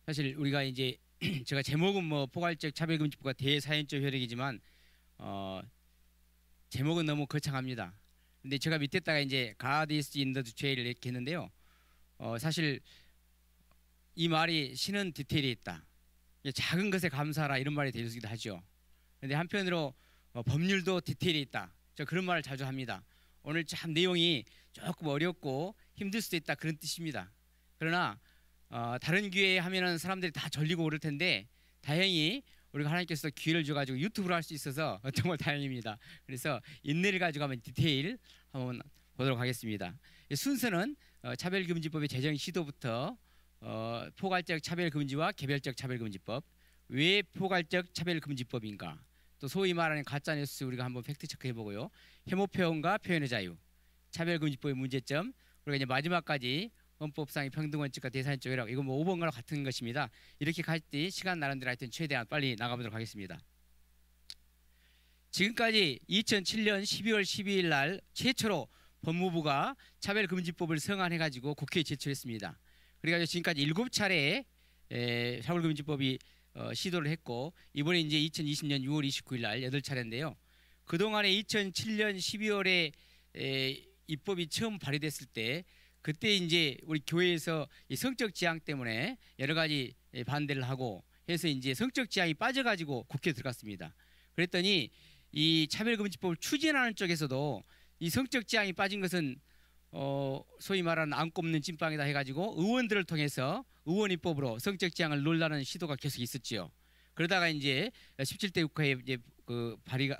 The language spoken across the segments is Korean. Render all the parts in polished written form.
사실 우리가 이제 제가 제목은 뭐 포괄적 차별금지법과 대사연적 효력이지만 어 제목은 너무 거창합니다. 근데 제가 밑에다가 이제 God is in the detail을 이렇게 했는데요. 사실 이 말이 신은 디테일에 있다. 작은 것에 감사하라 이런 말이 되기도 하죠. 근데 한편으로 법률도 디테일에 있다. 저 그런 말을 자주 합니다. 오늘 참 내용이 조금 어렵고 힘들 수도 있다 그런 뜻입니다. 그러나 다른 기회에 하면은 사람들이 다 절리고 오를 텐데 다행히 우리가 하나님께서 기회를 줘가지고 유튜브로 할 수 있어서 정말 다행입니다. 그래서 인내를 가지고 하면 디테일 한번 보도록 하겠습니다. 순서는 차별금지법의 제정 시도부터 포괄적 차별금지와 개별적 차별금지법, 왜 포괄적 차별금지법인가, 또 소위 말하는 가짜뉴스 우리가 한번 팩트 체크해 보고요. 혐오 표현과 표현의 자유, 차별금지법의 문제점, 우리가 이제 마지막까지 헌법상의 평등원칙과 대사연적 효력, 이거 뭐 5번과 같은 것입니다. 이렇게 갈 때 시간 나름대로 하여튼 최대한 빨리 나가보도록 하겠습니다. 지금까지 2007년 12월 12일 날 최초로 법무부가 차별금지법을 성안해가지고 국회에 제출했습니다. 그래가지고 지금까지 7차례 차별금지법이 시도를 했고 이번에 이제 2020년 6월 29일 날 8차례인데요. 그동안에 2007년 12월에 입법이 처음 발의됐을 때 그때 이제 우리 교회에서 이 성적 지향 때문에 여러 가지 반대를 하고 해서 이제 성적 지향이 빠져가지고 국회에 들어갔습니다. 그랬더니 이 차별금지법을 추진하는 쪽에서도 이 성적 지향이 빠진 것은 소위 말하는 안 꼽는 찐빵이다 해가지고 의원들을 통해서 의원 입법으로 성적 지향을 논란하는 시도가 계속 있었지요. 그러다가 이제 17대 국회에 이제 그 발의가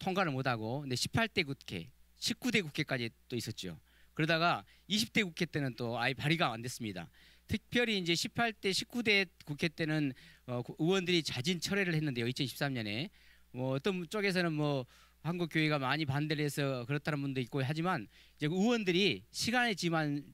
통과를 못하고 근데 18대 국회, 19대 국회까지 또 있었죠. 그러다가 20대 국회 때는 또 아예 발의가 안 됐습니다. 특별히 이제 18대, 19대 국회 때는 의원들이 자진 철회를 했는데요. 2013년에 뭐 어떤 쪽에서는 뭐 한국 교회가 많이 반대를 해서 그렇다는 분도 있고 하지만 이제 의원들이 시간이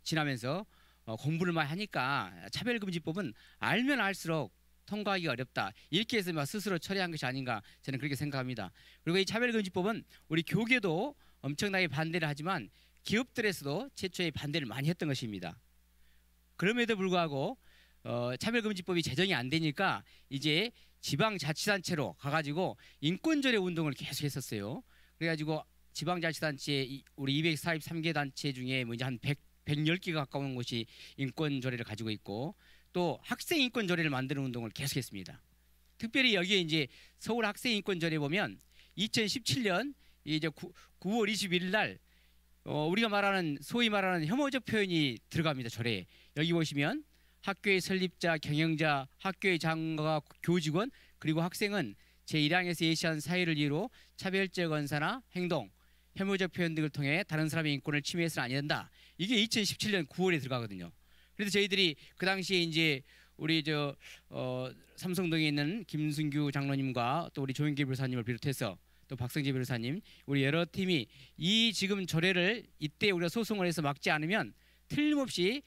지나면서 공부를 많이 하니까 차별금지법은 알면 알수록 통과하기가 어렵다. 이렇게 해서 막 스스로 철회한 것이 아닌가 저는 그렇게 생각합니다. 그리고 이 차별금지법은 우리 교계도 엄청나게 반대를 하지만 기업들에서도 최초에 반대를 많이 했던 것입니다. 그럼에도 불구하고 차별금지법이 제정이 안 되니까 이제 지방자치단체로 가가지고 인권조례 운동을 계속 했었어요. 그래가지고 지방자치단체 우리 243개 단체 중에 뭐 이제 한 110개 가까운 곳이 인권조례를 가지고 있고 또 학생 인권조례를 만드는 운동을 계속했습니다. 특별히 여기에 이제 서울 학생 인권조례 보면 2017년 이제 9월 21일 날 우리가 말하는 소위 말하는 혐오적 표현이 들어갑니다. 조례에. 여기 보시면 학교의 설립자, 경영자, 학교의 장과 교직원 그리고 학생은 제1항에서 예시한 사유를 이유로 차별적 언사나 행동, 혐오적 표현 등을 통해 다른 사람의 인권을 침해해서는 안 된다. 이게 2017년 9월에 들어가거든요. 그래서 저희들이 그 당시에 이제 우리 삼성동에 있는 김순규 장로님과 또 우리 조영길 변호사님을 비롯해서 또 박성재 변호사님 우리 여러 팀이 이 지금 조례를 이때 우리가 소송을 해서 막지 않으면 틀림없이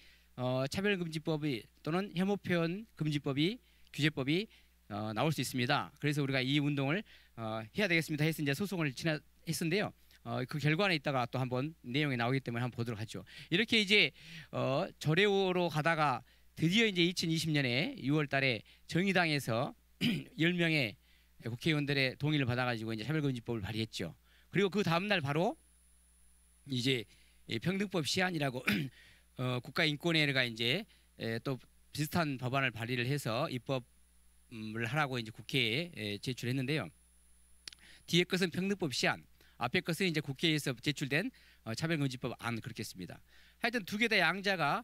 차별금지법이 또는 혐오표현 금지법이 규제법이 나올 수 있습니다. 그래서 우리가 이 운동을 해야 되겠습니다 해서 이제 소송을 했는데요. 그 결과는 이따가 또 한번 내용이 나오기 때문에 한번 보도록 하죠. 이렇게 이제 조례로 가다가 드디어 이제 2020년에 6월달에 정의당에서 10명의 국회의원들의 동의를 받아가지고 이제 차별금지법을 발의했죠. 그리고 그 다음 날 바로 이제 평등법 시한이라고 국가인권위가 이제 또 비슷한 법안을 발의를 해서 입법을 하라고 이제 국회에 제출했는데요. 뒤에 것은 평등법 시한, 앞에 것은 이제 국회에서 제출된 차별금지법 안 그렇겠습니다. 하여튼 두 개 다 양자가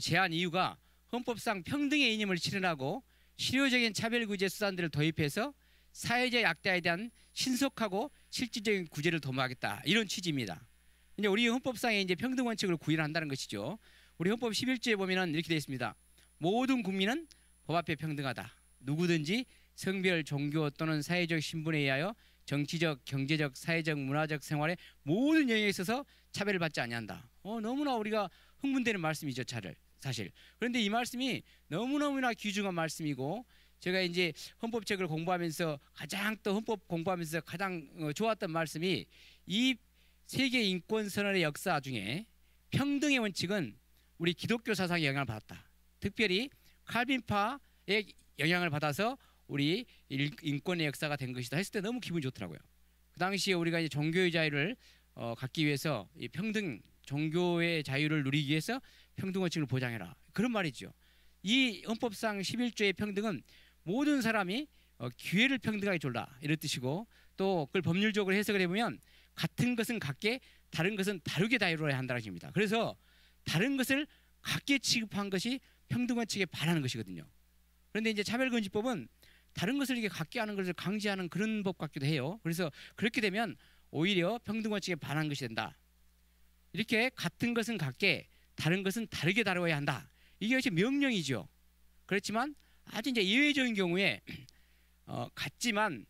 제한 이유가 헌법상 평등의 이념을 실현하고 실효적인 차별구제 수단들을 도입해서 사회적 약자에 대한 신속하고 실질적인 구제를 도모하겠다 이런 취지입니다. 이제 우리 헌법상에 이제 평등 원칙을 구현한다는 것이죠. 우리 헌법 11조에 보면은 이렇게 되어 있습니다. 모든 국민은 법 앞에 평등하다. 누구든지 성별, 종교 또는 사회적 신분에 의하여 정치적, 경제적, 사회적, 문화적 생활의 모든 영역에 있어서 차별을 받지 아니한다. 너무나 우리가 흥분되는 말씀이죠, 사실. 그런데 이 말씀이 너무너무나 귀중한 말씀이고 제가 이제 헌법책을 공부하면서 가장 또 헌법 공부하면서 가장 좋았던 말씀이 이 세계 인권 선언의 역사 중에 평등의 원칙은 우리 기독교 사상에 영향을 받았다. 특별히 칼빈파의 영향을 받아서 우리 인권의 역사가 된 것이다 했을 때 너무 기분이 좋더라고요. 그 당시에 우리가 이제 종교의 자유를 갖기 위해서 이 평등 종교의 자유를 누리기 위해서 평등원칙을 보장해라 그런 말이죠. 이 헌법상 11조의 평등은 모든 사람이 기회를 평등하게 줄라 이런 뜻이고 또 그걸 법률적으로 해석을 해보면 같은 것은 같게 다른 것은 다르게 다루어야 한다는 것입니다. 그래서 다른 것을 같게 취급한 것이 평등원칙에 반하는 것이거든요. 그런데 이제 차별금지법은 다른 것을 이렇게 같게 하는 것을 강제하는 그런 법 같기도 해요. 그래서 그렇게 되면 오히려 평등원칙에 반한 것이 된다. 이렇게 같은 것은 같게 다른 것은 다르게 다루어야 한다. 이게 역시 명령이죠. 그렇지만 아주 이제 예외적인 경우에 같지만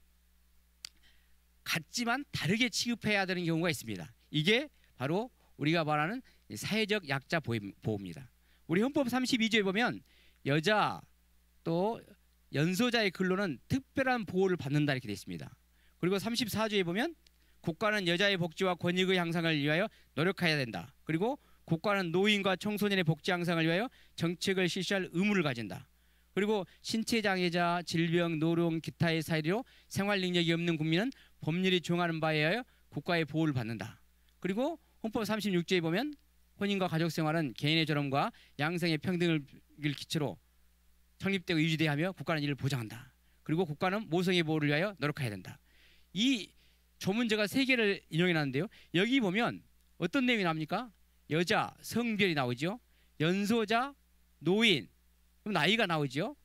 다르게 취급해야 되는 경우가 있습니다. 이게 바로 우리가 말하는 사회적 약자 보호입니다. 우리 헌법 32조에 보면 여자 또 연소자의 근로는 특별한 보호를 받는다 이렇게 되어 있습니다. 그리고 34조에 보면 국가는 여자의 복지와 권익의 향상을 위하여 노력해야 된다. 그리고 국가는 노인과 청소년의 복지 향상을 위하여 정책을 실시할 의무를 가진다. 그리고 신체장애자, 질병, 노령, 기타의 사유로 생활 능력이 없는 국민은 법률이 정하는 바에 의하여 국가의 보호를 받는다. 그리고 헌법 36조에 보면 혼인과 가족생활은 개인의 존엄과 양성의 평등을 기초로 성립되고 유지돼야 하며 국가는 이를 보장한다. 그리고 국가는 모성의 보호를 위하여 노력해야 된다. 이 조문제가 3개를 인용해놨는데요. 여기 보면 어떤 내용이 나옵니까? 여자, 성별이 나오죠. 연소자, 노인, 그럼 나이가 나오죠.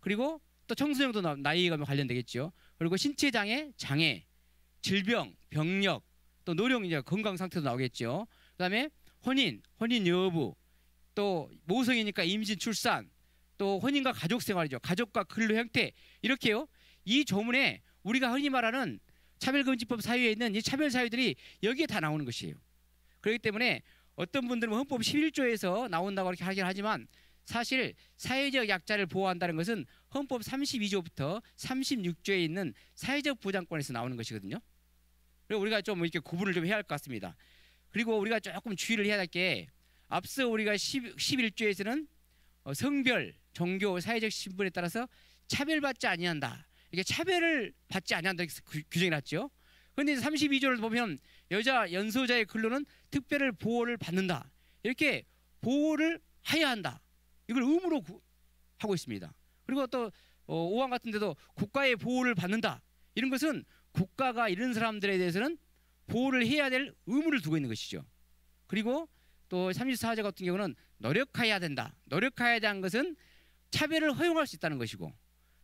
그리고 또 청소년도 나이가 관련되겠죠. 그리고 신체장애, 장애, 질병, 병력, 또 노령 이제 건강 상태도 나오겠죠. 그다음에 혼인 여부, 또 모성이니까 임신, 출산, 또 혼인과 가족 생활이죠. 가족과 근로 형태 이렇게요. 이 조문에 우리가 흔히 말하는 차별금지법 사유에 있는 이 차별 사유들이 여기에 다 나오는 것이에요. 그렇기 때문에 어떤 분들은 헌법 11조에서 나온다고 이렇게 하긴 하지만 사실 사회적 약자를 보호한다는 것은 헌법 32조부터 36조에 있는 사회적 보장권에서 나오는 것이거든요. 그리고 우리가 좀 이렇게 구분을 좀 해야 할 것 같습니다. 그리고 우리가 조금 주의를 해야 할 게 앞서 우리가 11조에서는 성별, 종교, 사회적 신분에 따라서 차별받지 아니한다. 이게 차별을 받지 아니한다 규정이 났죠. 그런데 32조를 보면 여자 연소자의 근로는 특별 보호를 받는다. 이렇게 보호를 해야 한다. 이걸 의무로 하고 있습니다. 그리고 또 5항 같은 데도 국가의 보호를 받는다. 이런 것은 국가가 이런 사람들에 대해서는 보호를 해야 될 의무를 두고 있는 것이죠. 그리고 또 34조 같은 경우는 노력해야 된다. 노력해야 되는 것은 차별을 허용할 수 있다는 것이고,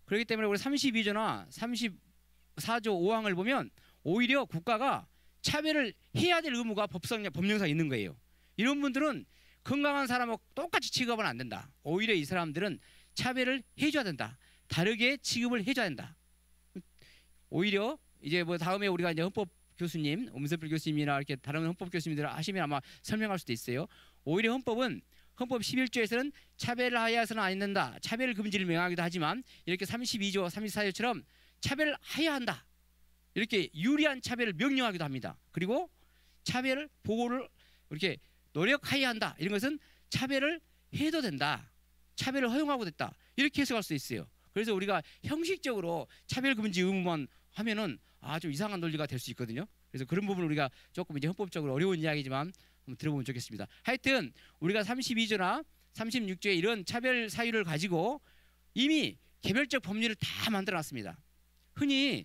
그렇기 때문에 우리 32조나 34조 5항을 보면 오히려 국가가 차별을 해야 될 의무가 법령상 있는 거예요. 이런 분들은 건강한 사람하고 똑같이 취급은 안 된다. 오히려 이 사람들은 차별을 해줘야 된다. 다르게 취급을 해줘야 된다. 오히려 이제 뭐 다음에 우리가 이제 헌법 교수님, 엄선필 교수님이나 이렇게 다른 헌법 교수님들 하시면 아마 설명할 수도 있어요. 오히려 헌법은 헌법 11조에서는 차별을 하여서는 안 된다. 차별 금지를 명하기도 하지만 이렇게 32조, 34조처럼 차별해야 한다. 이렇게 유리한 차별을 명령하기도 합니다. 그리고 차별 보호를 이렇게 노력해야 한다. 이런 것은 차별을 해도 된다. 차별을 허용하고 됐다. 이렇게 해석할 수 있어요. 그래서 우리가 형식적으로 차별 금지 의무만 하면은 아주 이상한 논리가 될 수 있거든요. 그래서 그런 부분을 우리가 조금 이제 헌법적으로 어려운 이야기지만 한번 들어보면 좋겠습니다. 하여튼 우리가 32조나 36조의 이런 차별 사유를 가지고 이미 개별적 법률을 다 만들어놨습니다. 흔히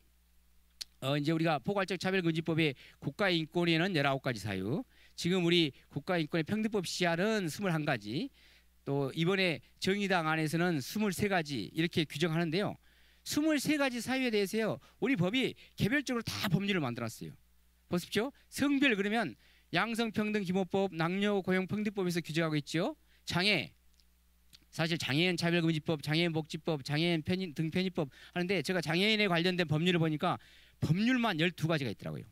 이제 우리가 포괄적 차별금지법의 국가인권에는 19가지 사유, 지금 우리 국가인권의 평등법 시야는 21가지, 또 이번에 정의당 안에서는 23가지 이렇게 규정하는데요. 23가지 사유에 대해서요, 우리 법이 개별적으로 다 법률을 만들었어요. 보십시오. 성별 그러면 양성평등기본법, 남녀고용평등법에서 규정하고 있죠. 장애, 사실 장애인 차별금지법, 장애인 복지법, 장애인 등편의법 하는데 제가 장애인에 관련된 법률을 보니까 법률만 12가지가 있더라고요.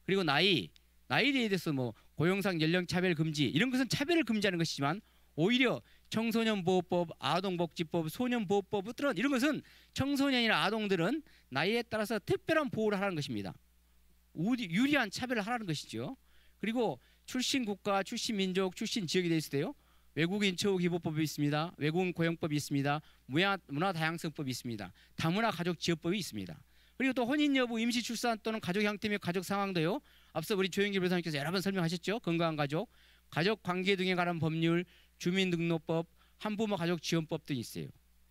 그리고 나이에 대해서 뭐 고용상 연령 차별 금지 이런 것은 차별을 금지하는 것이지만 오히려 청소년 보호법, 아동복지법, 소년보호법들은 이런 것은 청소년이나 아동들은 나이에 따라서 특별한 보호를 하라는 것입니다. 유리한 차별을 하라는 것이죠. 그리고 출신 국가, 출신 민족, 출신 지역이 될 수 있어요. 외국인 처우 기본법이 있습니다. 외국인 고용법이 있습니다. 문화 다양성법이 있습니다. 다문화 가족 지역법이 있습니다. 그리고 또 혼인 여부, 임시 출산 또는 가족 형태 및 가족 상황도요. 앞서 우리 조영길 변호사님께서 여러 번 설명하셨죠. 건강한 가족, 가족 관계 등에 관한 법률, 주민등록법, 한부모 가족 지원법 등이 있어요.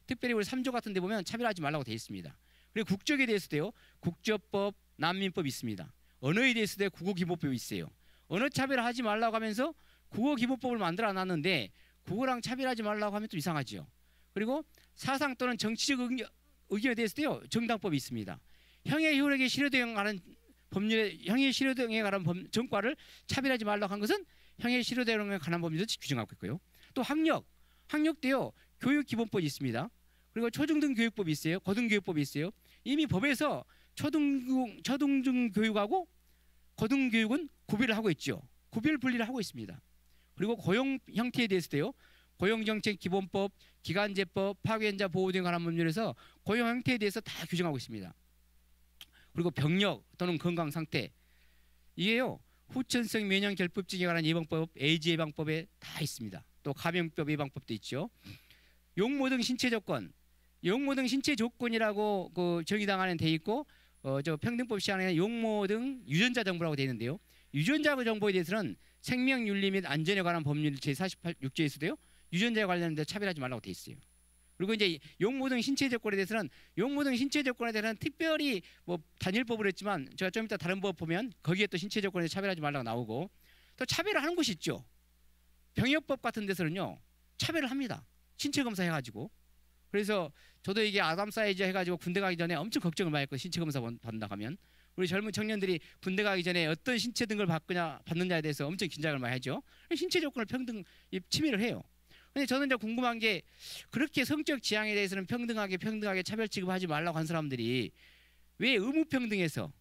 특별히 우리 3조 같은 데 보면 차별하지 말라고 되어 있습니다. 그리고 국적에 대해서도요. 국적법, 난민법이 있습니다. 언어에 대해서도 국어기본법이 있어요. 언어 차별하지 말라고 하면서 국어기본법을 만들어 놨는데 국어랑 차별하지 말라고 하면 또 이상하죠. 그리고 사상 또는 정치적 의견에 대해서도요. 정당법이 있습니다. 형의 효력에 실효되어 가는 법률에 형의 실효등에 관한 전과를 차별하지 말라고 한 것은 형의 실효등에 관한 법률도 규정하고 있고요. 또 학력도요. 교육기본법이 있습니다. 그리고 초중등 교육법이 있어요. 고등교육법이 있어요. 이미 법에서 초등중 교육하고 고등교육은 구별을 하고 있죠. 구별 분리를 하고 있습니다. 그리고 고용 형태에 대해서도요. 고용정책기본법, 기간제법, 파견자 보호 등에 관한 법률에서 고용 형태에 대해서 다 규정하고 있습니다. 그리고 병력 또는 건강 상태 이게요. 후천성 면역 결핍증에 관한 예방법, 에이즈 예방법에 다 있습니다. 또 감염병 예방법도 있죠. 용모 등 신체 조건, 용모 등 신체 조건이라고 그 정의당안에 돼 있고 저 평등법 시행에 용모 등 유전자 정보라고 돼 있는데요. 유전자 정보에 대해서는 생명윤리 및 안전에 관한 법률 제48조에서도요. 유전자에 관련된 차별하지 말라고 돼 있어요. 그리고 이제 용모 등 신체 조건에 대해서는 용모 등 신체 조건에 대해서는 특별히 뭐 단일법을 했지만 제가 좀 이따 다른 법 보면 거기에 또 신체 조건에 차별하지 말라고 나오고 또 차별을 하는 곳이 있죠. 병역법 같은 데서는요. 차별을 합니다. 신체 검사 해가지고. 그래서 저도 이게 아담 사이즈 해가지고 군대 가기 전에 엄청 걱정을 많이 했고 신체 검사 받는다 하면 우리 젊은 청년들이 군대 가기 전에 어떤 신체 등을 받느냐에 대해서 엄청 긴장을 많이 하죠. 신체 조건을 평등 침해를 해요. 근데 저는 이제 궁금한 게 그렇게 성적 지향에 대해서는 평등하게 차별 취급하지 말라고 한 사람들이 왜 의무평등에서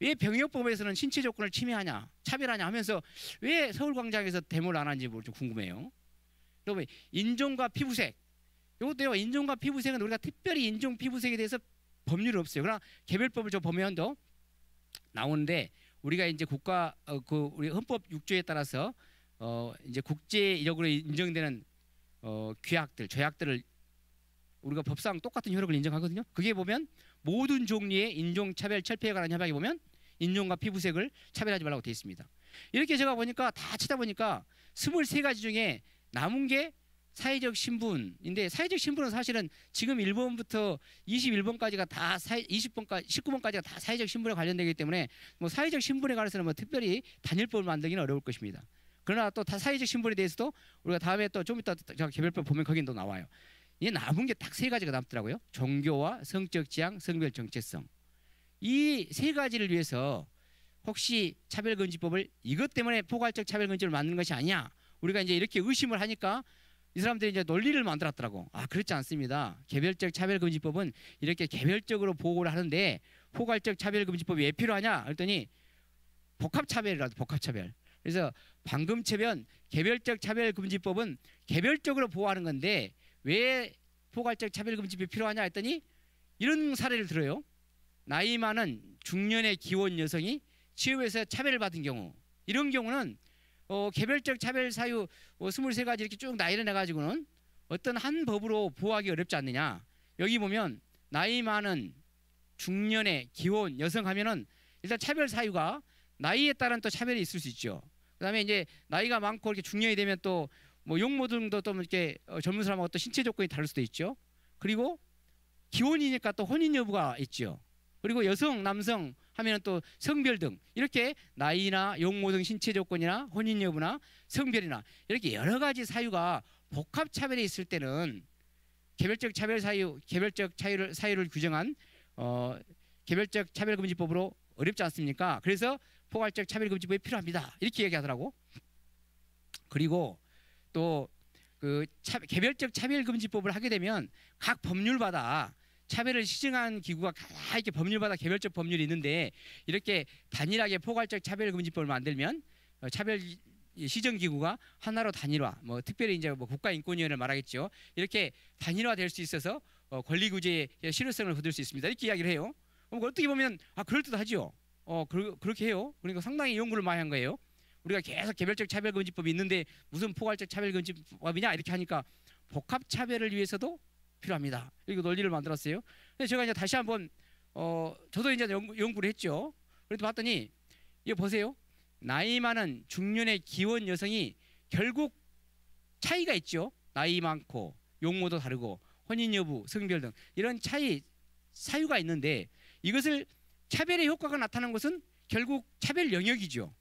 왜 병역법에서는 신체 조건을 침해하냐 차별하냐 하면서 왜 서울광장에서 데모를 안 하는지 좀 궁금해요. 여러분 인종과 피부색 이것도요. 인종과 피부색은 우리가 특별히 인종 피부색에 대해서 법률이 없어요. 그러나 개별법을 좀 보면 더 나오는데 우리가 이제 국가 우리 헌법 6조에 따라서 이제 국제적으로 인정되는 규약들, 조약들을 우리가 법상 똑같은 효력을 인정하거든요. 그게 보면 모든 종류의 인종차별 철폐에 관한 협약에 보면 인종과 피부색을 차별하지 말라고 되어 있습니다. 이렇게 제가 보니까 다 치다 보니까 23가지 중에 남은 게 사회적 신분인데 사회적 신분은 사실은 지금 1번부터 21번까지가 다 19번까지가 다 사회적 신분에 관련되기 때문에 뭐 사회적 신분에 관해서는 뭐 특별히 단일법을 만들기는 어려울 것입니다. 그러나 또 다 사회적 신분에 대해서도 우리가 다음에 또 좀 이따 제가 개별법 보면 거긴 또 나와요. 이게 남은 게 딱 3가지가 남더라고요. 종교와 성적 지향, 성별 정체성. 이 3가지를 위해서 혹시 차별금지법을 이것 때문에 포괄적 차별금지를 만든 것이 아니냐. 우리가 이제 이렇게 의심을 하니까 이 사람들이 이제 논리를 만들었더라고. 아 그렇지 않습니다. 개별적 차별금지법은 이렇게 개별적으로 보호를 하는데 포괄적 차별금지법이 왜 필요하냐? 그랬더니 복합차별이라도 복합차별. 그래서 방금 처변 개별적 차별금지법은 개별적으로 보호하는 건데 왜 포괄적 차별금지법이 필요하냐 했더니 이런 사례를 들어요. 나이 많은 중년의 기혼 여성이 취업에서 차별을 받은 경우 이런 경우는 개별적 차별 사유 23가지 이렇게 쭉 나열해 내가지고는 어떤 한 법으로 보호하기 어렵지 않느냐. 여기 보면 나이 많은 중년의 기혼 여성 하면은 일단 차별 사유가 나이에 따른 또 차별이 있을 수 있죠. 그다음에 이제 나이가 많고 이렇게 중년이 되면 또 뭐 용모 등도 또 이렇게 젊은 사람하고 또 신체 조건이 다를 수도 있죠. 그리고 기혼이니까 또 혼인 여부가 있죠. 그리고 여성, 남성 하면은 또 성별 등 이렇게 나이나 용모 등 신체 조건이나 혼인 여부나 성별이나 이렇게 여러 가지 사유가 복합 차별이 있을 때는 개별적 차별 사유, 개별적 사유를 규정한 개별적 차별금지법으로 어렵지 않습니까? 그래서 포괄적 차별금지법이 필요합니다. 이렇게 얘기하더라고. 그리고 또 그 개별적 차별금지법을 하게 되면 각 법률마다 차별을 시정한 기구가 다 이렇게 법률마다 개별적 법률이 있는데 이렇게 단일하게 포괄적 차별금지법을 만들면 차별 시정 기구가 하나로 단일화, 뭐 특별히 이제 뭐 국가인권위원회를 말하겠죠. 이렇게 단일화될 수 있어서 권리 구제의 실효성을 얻을 수 있습니다. 이렇게 이야기를 해요. 어떻게 보면 그럴 듯하죠. 그렇게 해요. 그러니까 상당히 연구를 많이 한 거예요. 우리가 계속 개별적 차별금지법이 있는데 무슨 포괄적 차별금지법이냐 이렇게 하니까 복합차별을 위해서도 필요합니다. 이거 논리를 만들었어요. 근데 제가 이제 다시 한번 저도 이제 연구를 했죠. 그래도 봤더니 이거 보세요. 나이 많은 중년의 기혼 여성이 결국 차이가 있죠. 나이 많고 용모도 다르고 혼인 여부, 성별 등 이런 차이 사유가 있는데 이것을 차별의 효과가 나타난 것은 결국 차별 영역이죠.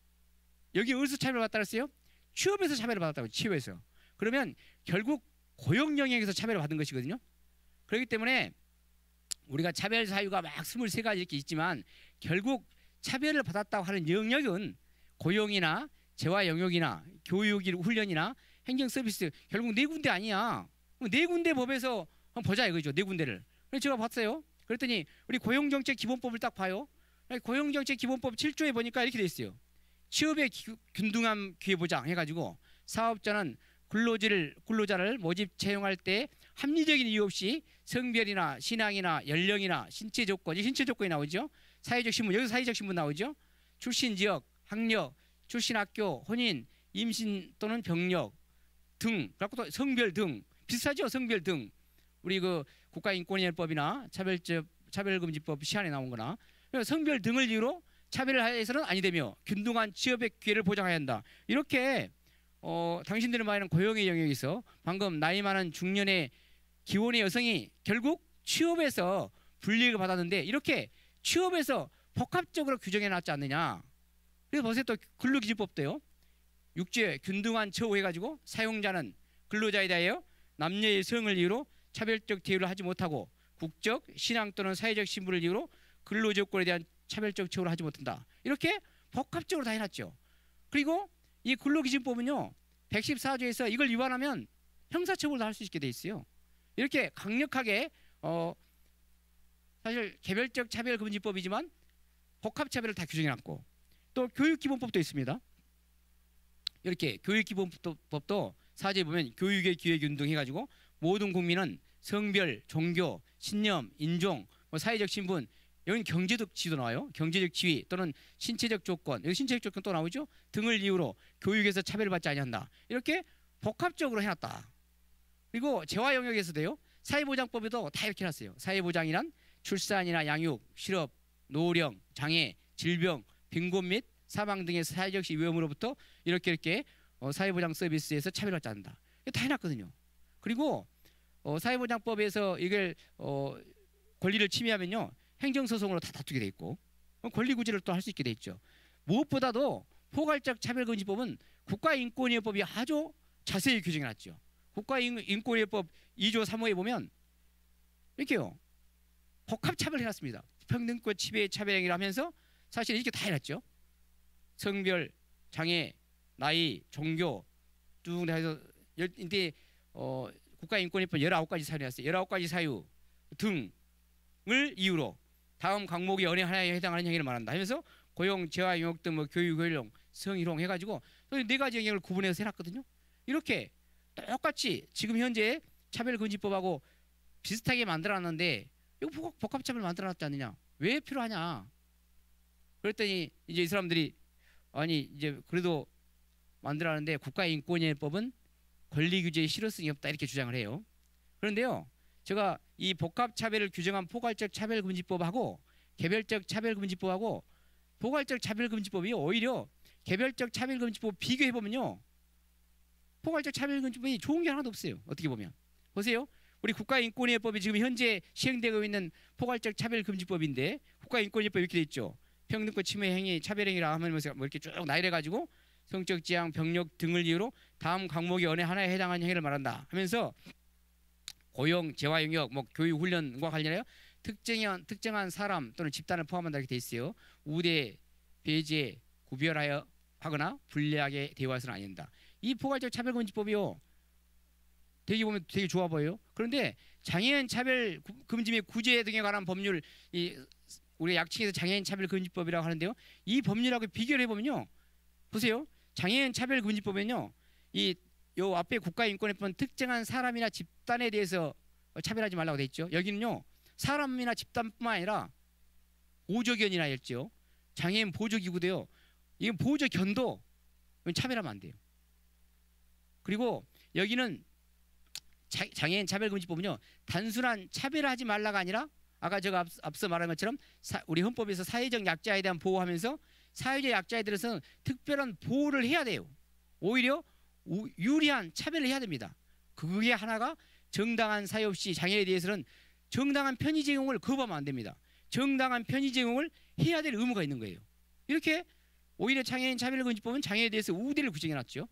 여기 어디서 차별을 받았다 그랬어요? 취업에서 차별을 받았다고. 취업에서. 그러면 결국 고용 영역에서 차별을 받은 것이거든요. 그렇기 때문에 우리가 차별 사유가 막 23가지 이렇게 있지만 결국 차별을 받았다고 하는 영역은 고용이나 재화 영역이나 교육 훈련이나 행정 서비스 결국 네 군데 아니야. 네 군데 법에서 한번 보자 이거죠. 네 군데를. 그래서 제가 봤어요. 그랬더니 우리 고용정책 기본법을 딱 봐요. 고용정책 기본법 7조에 보니까 이렇게 돼 있어요. 취업의 균등함 기회보장 해가지고 사업자는 근로자를 모집 채용할 때 합리적인 이유 없이 성별이나 신앙이나 연령이나 신체 조건이 나오죠. 사회적 신분, 여기서 사회적 신분 나오죠. 출신 지역, 학력, 출신 학교, 혼인, 임신 또는 병력 등, 그리고 또 성별 등 비슷하죠. 성별 등 우리 그 국가인권위원회법이나 차별금지법 시안에 나온 거나 성별 등을 이유로 차별을 해서는 아니 되며 균등한 취업의 기회를 보장해야 한다. 이렇게 당신들의 말하는 고용의 영역에서 방금 나이 많은 중년의 기혼의 여성이 결국 취업에서 불이익을 받았는데 이렇게 취업에서 복합적으로 규정해 놨지 않느냐. 그래서 보세요. 또 근로기준법도요. 6조에 균등한 처우 해가지고 사용자는 근로자에 대하여 남녀의 성을 이유로 차별적 대우를 하지 못하고 국적, 신앙 또는 사회적 신분을 이유로 근로조건에 대한 차별적 처우를 하지 못한다. 이렇게 복합적으로 다 해놨죠. 그리고 이 근로기준법은요. 114조에서 이걸 위반하면 형사처벌도 할 수 있게 돼 있어요. 이렇게 강력하게 사실 개별적 차별금지법이지만 복합차별을 다 규정해놨고 또 교육기본법도 있습니다. 이렇게 교육기본법도 4조에 보면 교육의 기회 균등 해가지고 모든 국민은 성별, 종교, 신념, 인종, 사회적 신분 여기 경제적 지위도 나와요. 경제적 지위 또는 신체적 조건 여기 신체적 조건 또 나오죠. 등을 이유로 교육에서 차별을 받지 아니한다. 이렇게 복합적으로 해놨다. 그리고 재화 영역에서도요. 사회보장법에도 다 이렇게 해놨어요. 사회보장이란 출산이나 양육, 실업, 노령, 장애, 질병, 빈곤 및 사망 등의 사회적 위험으로부터 이렇게 사회보장 서비스에서 차별받지 않는다. 다 해놨거든요. 그리고 사회보장법에서 이걸 권리를 침해하면요. 행정소송으로 다 다투게 돼 있고 권리구제를 또 할 수 있게 돼 있죠. 무엇보다도 포괄적 차별금지법은 국가인권위원회법이 아주 자세히 규정해놨죠. 국가인권위원회법 2조 3호에 보면 이렇게요. 복합차별을 해놨습니다. 평등권 침해 차별행위를 하면서 사실 이렇게 다 해놨죠. 성별, 장애, 나이, 종교 쭉 해서 인데 국가인권위법 19가지 사유를 해놨어요. 19가지 사유 등을 이유로 다음 강목의 어느 하나에 해당하는 행위를 말한다 하면서 고용, 재화 영역 등 교육, 활용, 성희롱 해가지고 4가지 영역을 구분해서 해놨거든요. 이렇게 똑같이 지금 현재 차별금지법하고 비슷하게 만들어놨는데 이거 복합차별 만들어놨지 않느냐? 왜 필요하냐? 그랬더니 이제 이 사람들이 아니 이제 그래도 만들어놨는데 국가인권위원회법은 권리규제의 실효성이 없다 이렇게 주장을 해요. 그런데요. 제가 이 복합차별을 규정한 포괄적 차별금지법하고 개별적 차별금지법하고 포괄적 차별금지법이 오히려 개별적 차별금지법 비교해보면요. 포괄적 차별금지법이 좋은 게 하나도 없어요. 어떻게 보면. 보세요. 우리 국가인권위원회법이 지금 현재 시행되고 있는 포괄적 차별금지법인데 국가인권위원회법 이렇게 돼 있죠. 평등권 침해 행위, 차별행위라 하면서 뭐 이렇게 쭉 나열해가지고 성적 지향, 병력 등을 이유로 다음 강목의 어느 하나에 해당하는 행위를 말한다 하면서 고용, 재화 영역, 교육, 훈련과 관련하여 특정한 사람 또는 집단을 포함한다 이렇게 돼 있어요. 우대, 배제, 구별하여 하거나 불리하게 대우해서는 안 된다. 이 포괄적 차별금지법이요. 되게 보면 되게 좋아 보여요. 그런데 장애인 차별 금지 및 구제 등에 관한 법률 우리 약칭해서 장애인 차별금지법이라고 하는데요. 이 법률하고 비교를 해보면요. 보세요. 장애인 차별금지법에는요. 요 앞에 국가인권위법은 특정한 사람이나 집단에 대해서 차별하지 말라고 돼 있죠. 여기는요. 사람이나 집단뿐만 아니라 보조견이라 했죠. 장애인 보조기구도요. 이건 보조견도 이건 차별하면 안 돼요. 그리고 여기는 장애인 차별금지법은요, 단순한 차별하지 말라가 아니라 아까 제가 앞서 말한 것처럼 우리 헌법에서 사회적 약자에 대한 보호하면서 사회적 약자에 대해서는 특별한 보호를 해야 돼요. 오히려 유리한 차별을 해야 됩니다. 그게 하나가 정당한 사유 없이 장애에 대해서는 정당한 편의 제공을 거부하면 안 됩니다. 정당한 편의 제공을 해야 될 의무가 있는 거예요. 이렇게 오히려 장애인 차별금지법은 장애에 대해서 우대를 규정해놨죠.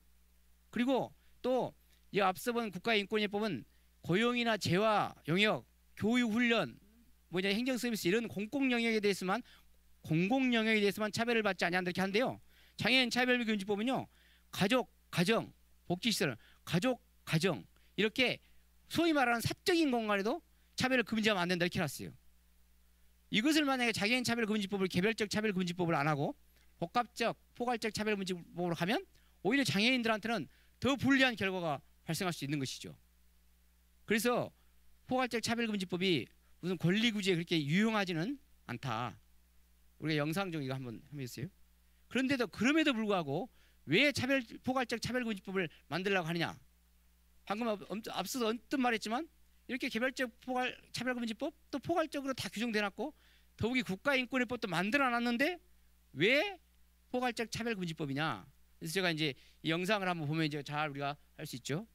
그리고 또 이 앞서 본 국가인권위법은 고용이나 재화 영역, 교육 훈련, 행정 서비스 이런 공공 영역에 대해서만 차별을 받지 않냐 이렇게 한데요. 장애인 차별금지법은요, 가족, 가정, 복지시설, 가족, 가정 이렇게 소위 말하는 사적인 공간에도 차별을 금지하면 안 된다 이렇게 해놨어요. 이것을 만약에 장애인 차별금지법을 개별적 차별금지법을 안 하고 복합적, 포괄적 차별금지법으로 하면 오히려 장애인들한테는 더 불리한 결과가 발생할 수 있는 것이죠. 그래서 포괄적 차별금지법이 무슨 권리구제에 그렇게 유용하지는 않다. 우리가 영상적 이거 한번 해주세요. 그럼에도 불구하고 왜 포괄적 차별금지법을 만들려고 하느냐? 방금 앞서서 언뜻 말했지만 이렇게 개별적 차별금지법 또 포괄적으로 다 규정돼놨고 더욱이 국가인권위법도 만들어놨는데 왜 포괄적 차별금지법이냐? 그래서 제가 이제 이 영상을 한번 보면 이제 잘 우리가 할 수 있죠.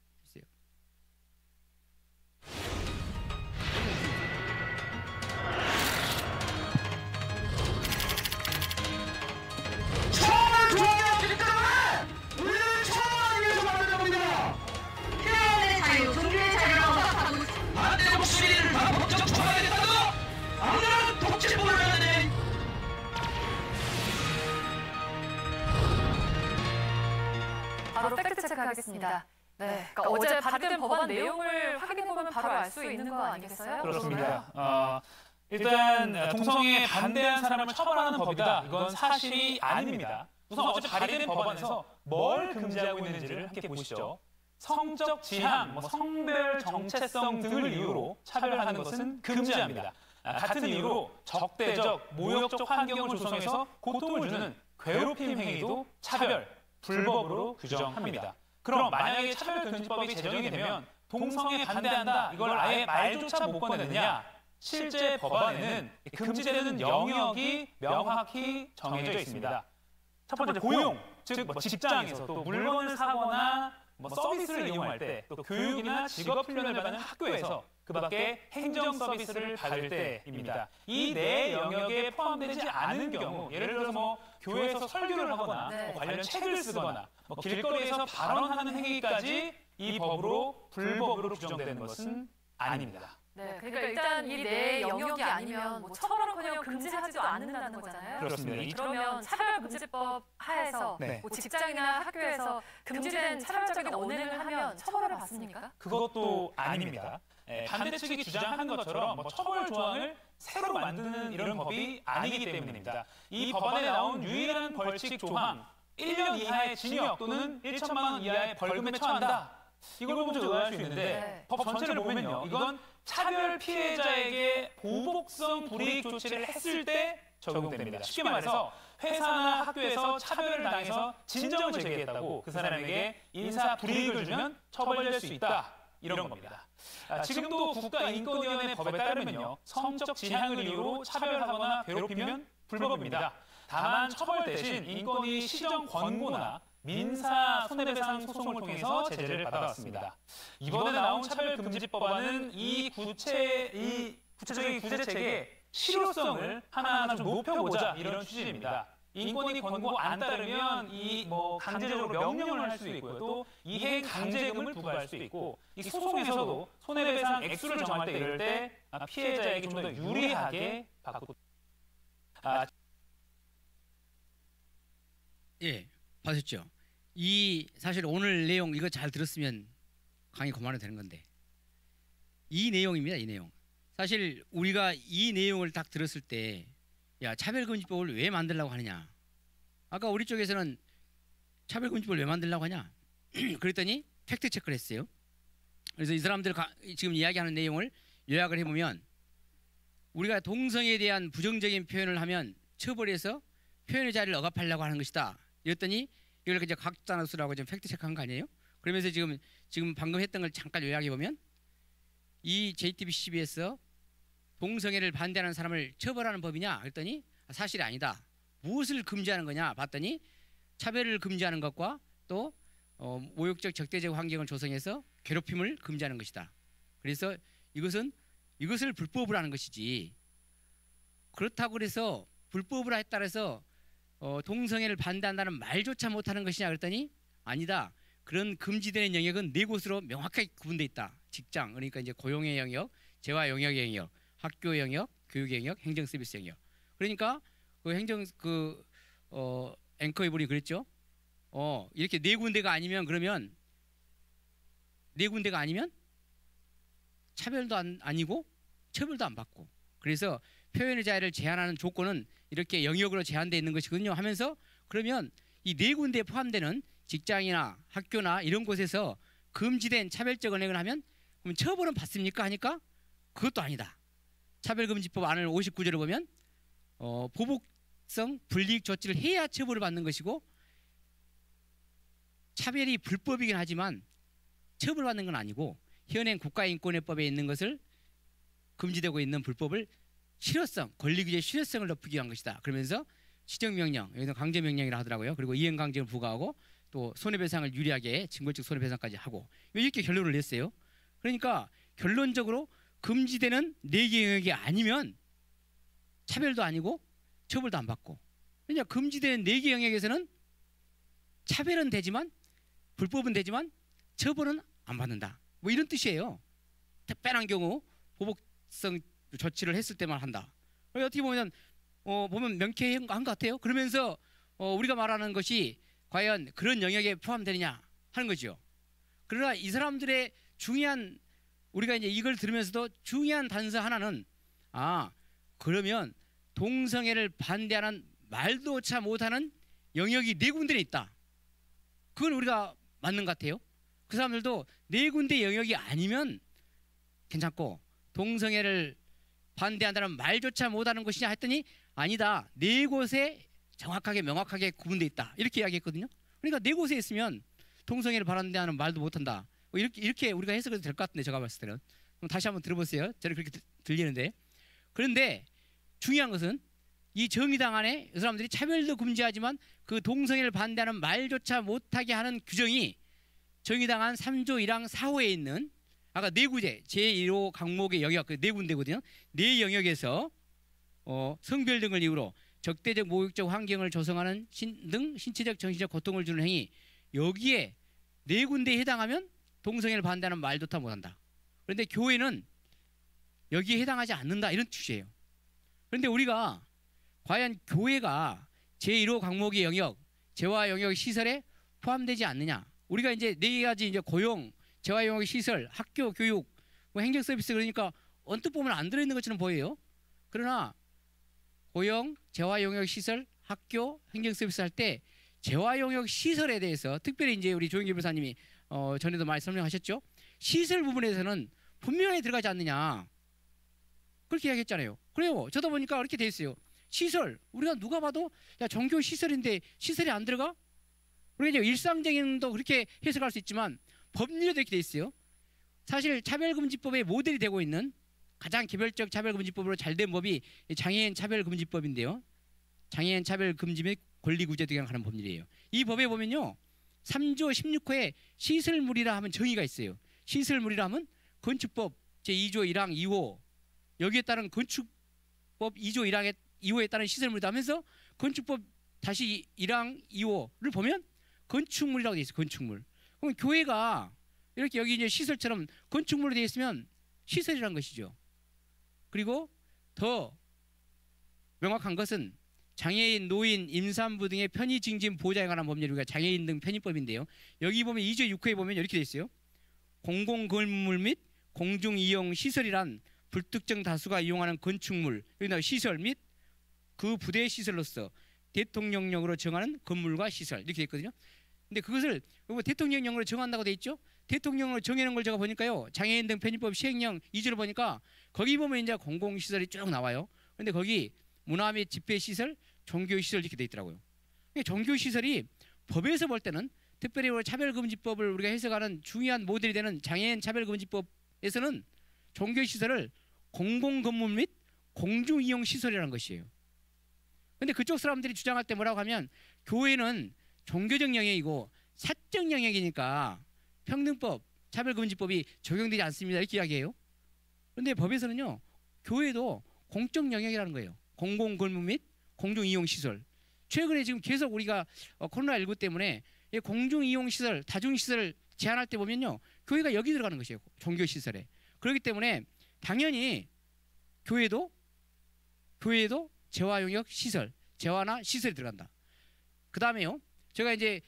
바로 팩트 체크하겠습니다. 네, 그러니까 어제 발의된 법안 내용을 확인해보면 바로 알 수 있는 거 아니겠어요? 그렇습니다. 일단 동성애에 반대한 사람을 처벌하는 법이다. 이건 사실이 아닙니다. 우선 어제 발의된 법안에서 뭘 금지하고 있는지를 함께 보시죠. 성적 지향, 성별 정체성 등을 이유로 차별하는 것은 금지합니다. 같은 이유로 적대적, 모욕적 환경을 조성해서 고통을 주는 괴롭힘 행위도 차별, 불법으로 규정합니다. 그럼 만약에 차별금지법이 제정이 되면 동성애 반대한다, 이걸 아예 말조차 못 꺼내느냐? 실제 법안에는 금지되는 영역이 명확히 정해져 있습니다. 첫 번째 고용, 즉 직장에서 또 물건을 사거나 서비스를 이용할 때, 또 교육이나 직업 훈련을 받는 학교에서 그 밖에 행정 서비스를 받을 때입니다. 이 네 영역에 포함되지 않은 경우, 예를 들어서 교회에서 설교를 하거나 관련 책을 쓰거나 길거리에서 발언하는 행위까지 이 법으로 불법으로 규정되는 것은 아닙니다. 네, 그러니까 일단 이 네 영역이 아니면 처벌은커녕 금지하지도 않는다는 거잖아요. 그렇습니다. 그러면 차별금지법 하에서 직장이나 학교에서 금지된 차별적인 언행을 하면 처벌을 받습니까? 그것도 아닙니다. 반대 측이 주장한 것처럼 처벌 조항을 새로 만드는 이런 법이 아니기 때문입니다. 이 법안에 나온 유일한 벌칙 조항, 1년 이하의 징역 또는 1천만 원 이하의 벌금에 처한다. 이걸 보면 좀 의아할 수 있는데 법 전체를 보면요, 이건 차별 피해자에게 보복성 불이익 조치를 했을 때 적용됩니다. 쉽게 말해서 회사나 학교에서 차별을 당해서 진정을 제기했다고 그 사람에게 인사 불이익을 주면 처벌될 수 있다, 이런 겁니다. 지금도 국가인권위원회 법에 따르면요, 성적 지향을 이유로 차별하거나 괴롭히면 불법입니다. 다만 처벌 대신 인권위 시정 권고나 민사 손해배상 소송을 통해서 제재를 받아왔습니다. 이번에 나온 차별금지법안은 이 구체적인 구제책의 실효성을 하나하나 좀 높여보자, 이런 취지입니다. 인권위 권고 안 따르면 강제적으로 명령을 할 수 있고요. 또 이행 강제금을 부과할 수 있고, 이 소송에서도 손해배상 액수를 정할 때 이럴 때 피해자에게 좀 더 유리하게 받고. 예, 봤었죠. 사실 오늘 내용 이거 잘 들었으면 강의 그만해도 되는 건데, 이 내용입니다. 이 내용. 사실 우리가 이 내용을 딱 들었을 때, 야, 차별금지법을 왜 만들려고 하느냐? 아까 우리 쪽에서는 차별금지법을 왜 만들려고 하냐? 그랬더니 팩트 체크를 했어요. 그래서 이 사람들 지금 이야기하는 내용을 요약을 해보면, 우리가 동성애에 대한 부정적인 표현을 하면 처벌해서 표현의 자유를 억압하려고 하는 것이다. 이랬더니 이걸 이제 각자 수라고 지금 팩트 체크한 거 아니에요? 그러면서 지금 방금 했던 걸 잠깐 요약해 보면 이 JTBC-CBS 동성애를 반대하는 사람을 처벌하는 법이냐 그랬더니 사실이 아니다. 무엇을 금지하는 거냐 봤더니 차별을 금지하는 것과 또 모욕적 적대적 환경을 조성해서 괴롭힘을 금지하는 것이다. 그래서 이것을 불법으로 하는 것이지. 그렇다고 해서 불법으로 했다 해서 동성애를 반대한다는 말조차 못하는 것이냐 그랬더니 아니다. 그런 금지되는 영역은 네 곳으로 명확하게 구분되어 있다. 직장, 그러니까 이제 고용의 영역, 재화 영역의 영역, 학교 영역, 교육 영역, 행정 서비스 영역. 그러니까 앵커 이분이 그랬죠. 이렇게 네 군데가 아니면 그러면 네 군데가 아니면 차별도 아니고 처벌도 안 받고. 그래서 표현의 자유를 제한하는 조건은 이렇게 영역으로 제한되어 있는 것이거든요. 하면서 그러면 이 네 군데에 포함되는 직장이나 학교나 이런 곳에서 금지된 차별적 언행을 하면 그럼 처벌은 받습니까? 하니까 그것도 아니다. 차별금지법 안을 59조를 보면 보복성 불이익 조치를 해야 처벌을 받는 것이고 차별이 불법이긴 하지만 처벌받는 건 아니고 현행 국가인권법에 있는 것을 금지되고 있는 불법을 실효성, 권리규제 실효성을 높이기 위한 것이다. 그러면서 시정명령, 여기서 강제명령이라 하더라고요. 그리고 이행강제를 부과하고 또 손해배상을 유리하게 징벌적 손해배상까지 하고 이렇게 결론을 냈어요. 그러니까 결론적으로 금지되는 네 개 영역이 아니면 차별도 아니고 처벌도 안 받고, 그러니까 금지되는 네 개 영역에서는 차별은 되지만 불법은 되지만 처벌은 안 받는다. 뭐 이런 뜻이에요. 특별한 경우 보복성 조치를 했을 때만 한다. 어떻게 보면 명쾌한 것 같아요. 그러면서 우리가 말하는 것이 과연 그런 영역에 포함되느냐 하는 거죠. 그러나 이 사람들의 중요한, 우리가 이제 이걸 들으면서도 중요한 단서 하나는 그러면 동성애를 반대하는 말도차 못하는 영역이 네 군데에 있다. 그건 우리가 맞는 것 같아요. 그 사람들도 네 군데 영역이 아니면 괜찮고 동성애를 반대한다는 말조차 못하는 것이냐 했더니 아니다. 네 곳에 정확하게 명확하게 구분되어 있다. 이렇게 이야기했거든요. 그러니까 네 곳에 있으면 동성애를 반대하는 말도 못한다. 이렇게 우리가 해석해도 될 것 같은데 제가 봤을 때는. 그럼 다시 한번 들어보세요. 저는 그렇게 들리는데. 그런데 중요한 것은 이 정의당 안에 이 사람들이 차별도 금지하지만 그 동성애를 반대하는 말조차 못하게 하는 규정이 정의당 안 3조 1항 4호에 있는 아까 네 구제 제1호 강목의 영역 네 군데거든요. 네 영역에서 성별 등을 이유로 적대적 모욕적 환경을 조성하는 등 신체적 정신적 고통을 주는 행위, 여기에 네 군데에 해당하면 동성애를 반대하는 말조차 못한다. 그런데 교회는 여기에 해당하지 않는다 이런 뜻이에요. 그런데 우리가 과연 교회가 제1호 강목의 영역, 재화 영역 시설에 포함되지 않느냐? 우리가 이제 네 가지 이제 고용, 재화 영역 시설, 학교, 교육, 행정 서비스, 그러니까 언뜻 보면 안 들어있는 것처럼 보여요. 그러나 고용, 재화 영역 시설, 학교, 행정 서비스 할 때 재화 영역 시설에 대해서 특별히 이제 우리 조영기 변호사님이 전에도 많이 설명하셨죠. 시설 부분에서는 분명히 들어가지 않느냐 그렇게 이야기했잖아요. 그래요. 저도 보니까 그렇게 돼 있어요. 시설, 우리가 누가 봐도 야 종교 시설인데 시설이 안 들어가? 우리가 이제 일상적인도 그렇게 해석할 수 있지만 법률에도 이렇게 돼 있어요. 사실 차별금지법의 모델이 되고 있는 가장 개별적 차별금지법으로 잘된 법이 장애인 차별금지법인데요. 장애인 차별금지 및 권리구제 등에 관한 법률이에요. 이 법에 보면요 3조 16호에 시설물이라 하면 정의가 있어요. 시설물이라 하면 건축법 제2조 1항 2호 여기에 따른 건축법 2조 1항에 2호에 따른 시설물이다 하면서 건축법 다시 1항 2호를 보면 건축물이라고 되어 있어요. 건축물. 그럼 교회가 이렇게 여기 이제 시설처럼 건축물로 되어 있으면 시설이란 것이죠. 그리고 더 명확한 것은 장애인, 노인, 임산부 등의 편의 증진 보호자에 관한 법률이 우리가 장애인 등 편의법인데요. 여기 보면 2조 6호에 보면 이렇게 되어 있어요. 공공건물 및 공중이용 시설이란 불특정 다수가 이용하는 건축물, 여기다 시설 및 그 부대 시설로서 대통령령으로 정하는 건물과 시설 이렇게 돼 있거든요. 근데 그것을 대통령령으로 정한다고 돼 있죠. 대통령으로 정해놓은 걸 제가 보니까요. 장애인 등 편의법 시행령 2조를 보니까 거기 보면 이제 공공시설이 쭉 나와요. 근데 거기 문화 및 집회시설, 종교시설 이렇게 돼 있더라고요. 종교시설이 법에서 볼 때는 특별히 우리 차별금지법을 우리가 해석하는 중요한 모델이 되는 장애인 차별금지법에서는 종교시설을 공공건물 및 공중이용시설이라는 것이에요. 근데 그쪽 사람들이 주장할 때 뭐라고 하면 교회는 종교적 영역이고 사적 영역이니까 평등법, 차별금지법이 적용되지 않습니다. 이렇게 이야기해요. 그런데 법에서는요. 교회도 공적 영역이라는 거예요. 공공건물 및 공중이용시설. 최근에 지금 계속 우리가 코로나19 때문에 공중이용시설, 다중시설을 제한할 때 보면요. 교회가 여기 들어가는 것이에요. 종교시설에. 그렇기 때문에 당연히 교회도 재화용역 시설, 재화나 시설이 들어간다. 그 다음에요. 제가 이제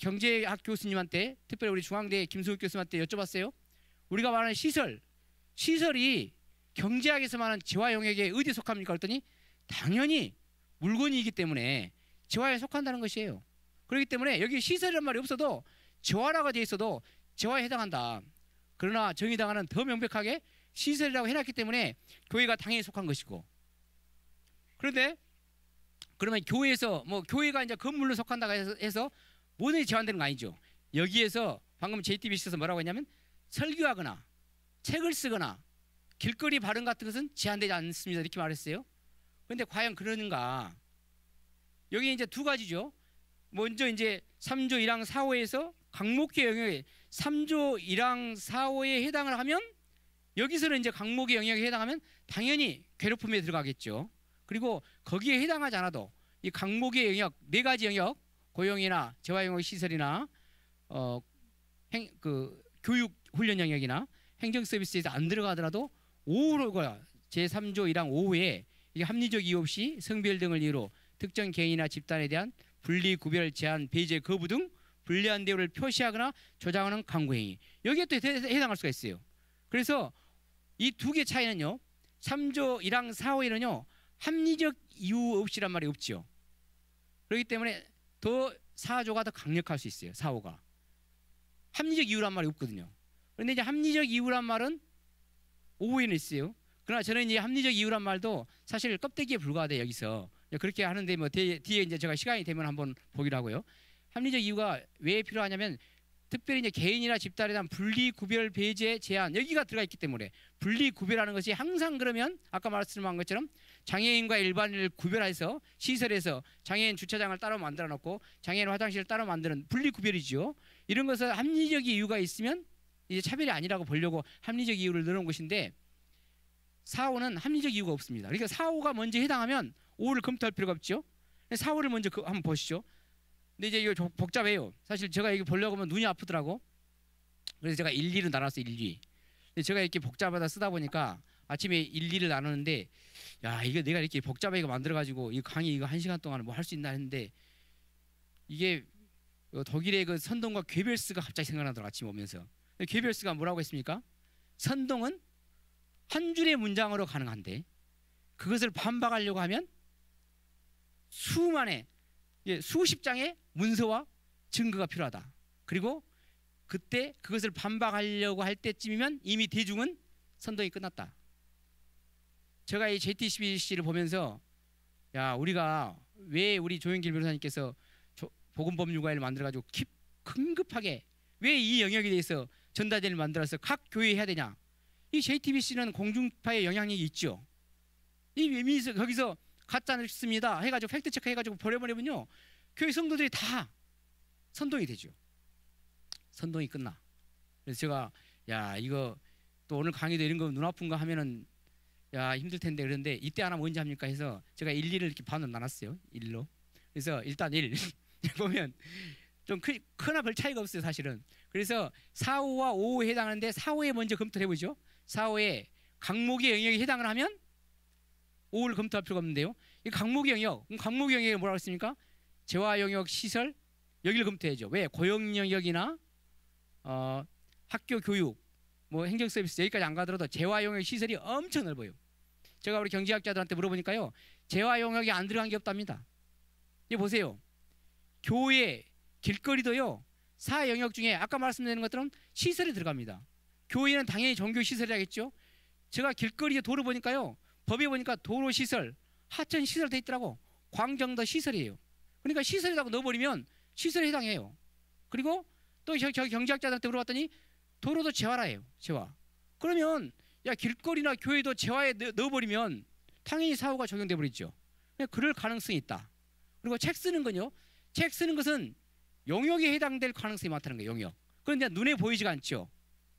경제학 교수님한테 특별히 우리 중앙대 김승욱 교수님한테 여쭤봤어요. 우리가 말하는 시설이 경제학에서 말하는 재화용역에 어디에 속합니까? 그랬더니 당연히 물건이기 때문에 재화에 속한다는 것이에요. 그렇기 때문에 여기 시설이란 말이 없어도 재화라고 되어 있어도 재화에 해당한다. 그러나 정의당은 더 명백하게 시설이라고 해놨기 때문에 교회가 당연히 속한 것이고. 그런데 그러면 교회에서 뭐 교회가 이제 건물로 속한다고 해서 모든 게 제한되는 거 아니죠. 여기에서 방금 JTBC에서 뭐라고 했냐면 설교하거나 책을 쓰거나 길거리 발언 같은 것은 제한되지 않습니다. 이렇게 말했어요. 그런데 과연 그러는가? 여기 이제 두 가지죠. 먼저 이제 3조 1항 4호에서 강목의 영역에 3조 1항 4호에 해당을 하면 여기서는 이제 강목의 영역에 해당하면 당연히 괴롭힘에 들어가겠죠. 그리고 거기에 해당하지 않아도 이 강목의 영역 네 가지 영역 고용이나 재화용역 시설이나 교육 훈련 영역이나 행정 서비스에서 안 들어가더라도 5호가 제3조 1항 5호에 이게 합리적 이유 없이 성별 등을 이유로 특정 개인이나 집단에 대한 분리, 구별, 제한, 배제, 거부 등 불리한 대우를 표시하거나 조장하는 강구행위. 여기에 또 해당할 수가 있어요. 그래서 이 두 개 차이는요. 3조 1항 4호에는요. 합리적 이유 없이란 말이 없죠. 그렇기 때문에 더 4조가 더 강력할 수 있어요. 4호가. 합리적 이유란 말이 없거든요. 그런데 이제 합리적 이유란 말은 5호에는 있어요. 그러나 저는 이제 합리적 이유란 말도 사실 껍데기에 불과하대 여기서. 그렇게 하는데 뭐 뒤에 이제 제가 시간이 되면 한번 보기로 하고요. 합리적 이유가 왜 필요하냐면 특별히 이제 개인이나 집단에 대한 분리, 구별, 배제, 제한 여기가 들어가 있기 때문에 분리, 구별하는 것이 항상 그러면 아까 말씀한 것처럼 장애인과 일반인을 구별해서 시설에서 장애인 주차장을 따로 만들어 놓고 장애인 화장실을 따로 만드는 분리, 구별이죠. 이런 것은 합리적 이유가 있으면 이제 차별이 아니라고 보려고 합리적 이유를 넣어놓은 것인데 4호는 합리적 이유가 없습니다. 그러니까 4호가 먼저 해당하면 5호를 검토할 필요가 없죠. 4호를 먼저 한번 보시죠. 근데 이제 이거 복잡해요. 사실 제가 이거 보려고 하면 눈이 아프더라고. 그래서 제가 1, 2를 나눴어요. 1, 2. 근데 제가 이렇게 복잡하다 쓰다 보니까 아침에 1, 2를 나누는데 야 이거 내가 이렇게 복잡하게 만들어가지고 이 강의 이거 1시간 동안 뭐 할 수 있나 했는데 이게 독일의 그 선동과 괴벨스가 갑자기 생각나더라고 아침에 오면서. 괴벨스가 뭐라고 했습니까? 선동은 한 줄의 문장으로 가능한데 그것을 반박하려고 하면 수십 장의 문서와 증거가 필요하다. 그리고 그때 그것을 반박하려고 할 때쯤이면 이미 대중은 선동이 끝났다. 제가 이 JTBC를 보면서 야 우리가 왜 우리 조영길 변호사님께서 복음법률과를 만들어가지고 긴급하게 왜 이 영역에 대해서 전다제를 만들어서 각 교회에 해야 되냐. 이 JTBC는 공중파의 영향력이 있죠. 이 미서 거기서 가짜 뉴스입니다 해가지고 팩트 체크 해가지고 버려버리면요 교회 성도들이 다 선동이 되죠. 선동이 끝나. 그래서 제가 야 이거 또 오늘 강의도 이런 거 눈 아픈 거 하면은 야 힘들 텐데 그런데 이때 하나 뭔지 합니까 해서 제가 1, 2를 이렇게 반으로 나눴어요. 1로. 그래서 일단 1 보면 좀 크나 별 차이가 없어요 사실은. 그래서 4호와 5호에 해당하는데 4호에 먼저 검토를 해보죠. 4호에 강목의 영역에 해당을 하면 5호를 검토할 필요가 없는데요. 이 강목의 영역, 강목의 영역에 뭐라고 했습니까? 재화 영역 시설 여기를 검토해야죠. 왜? 고용 영역이나 학교 교육, 뭐 행정 서비스 여기까지 안 가더라도 재화 영역 시설이 엄청 넓어요. 제가 우리 경제학자들한테 물어보니까요, 재화 영역이 안 들어간 게 없답니다. 이 보세요. 교회, 길거리도요. 4영역 중에 아까 말씀드린 것처럼 시설이 들어갑니다. 교회는 당연히 종교 시설이라겠죠. 제가 길거리에 도로 보니까요. 법에 보니까 도로 시설, 하천 시설 돼 있더라고. 광정도 시설이에요. 그러니까 시설이라고 넣어버리면 시설에 해당해요. 그리고 또 경제학자들한테 물어봤더니 도로도 재활화예요. 재활. 그러면 야 길거리나 교회도 재활에 넣어버리면 당연히 사후가 적용돼 버리죠. 그럴 가능성이 있다. 그리고 책 쓰는 건요. 책 쓰는 것은 영역에 해당될 가능성이 많다는 거예요. 영역. 그런데 눈에 보이지가 않죠.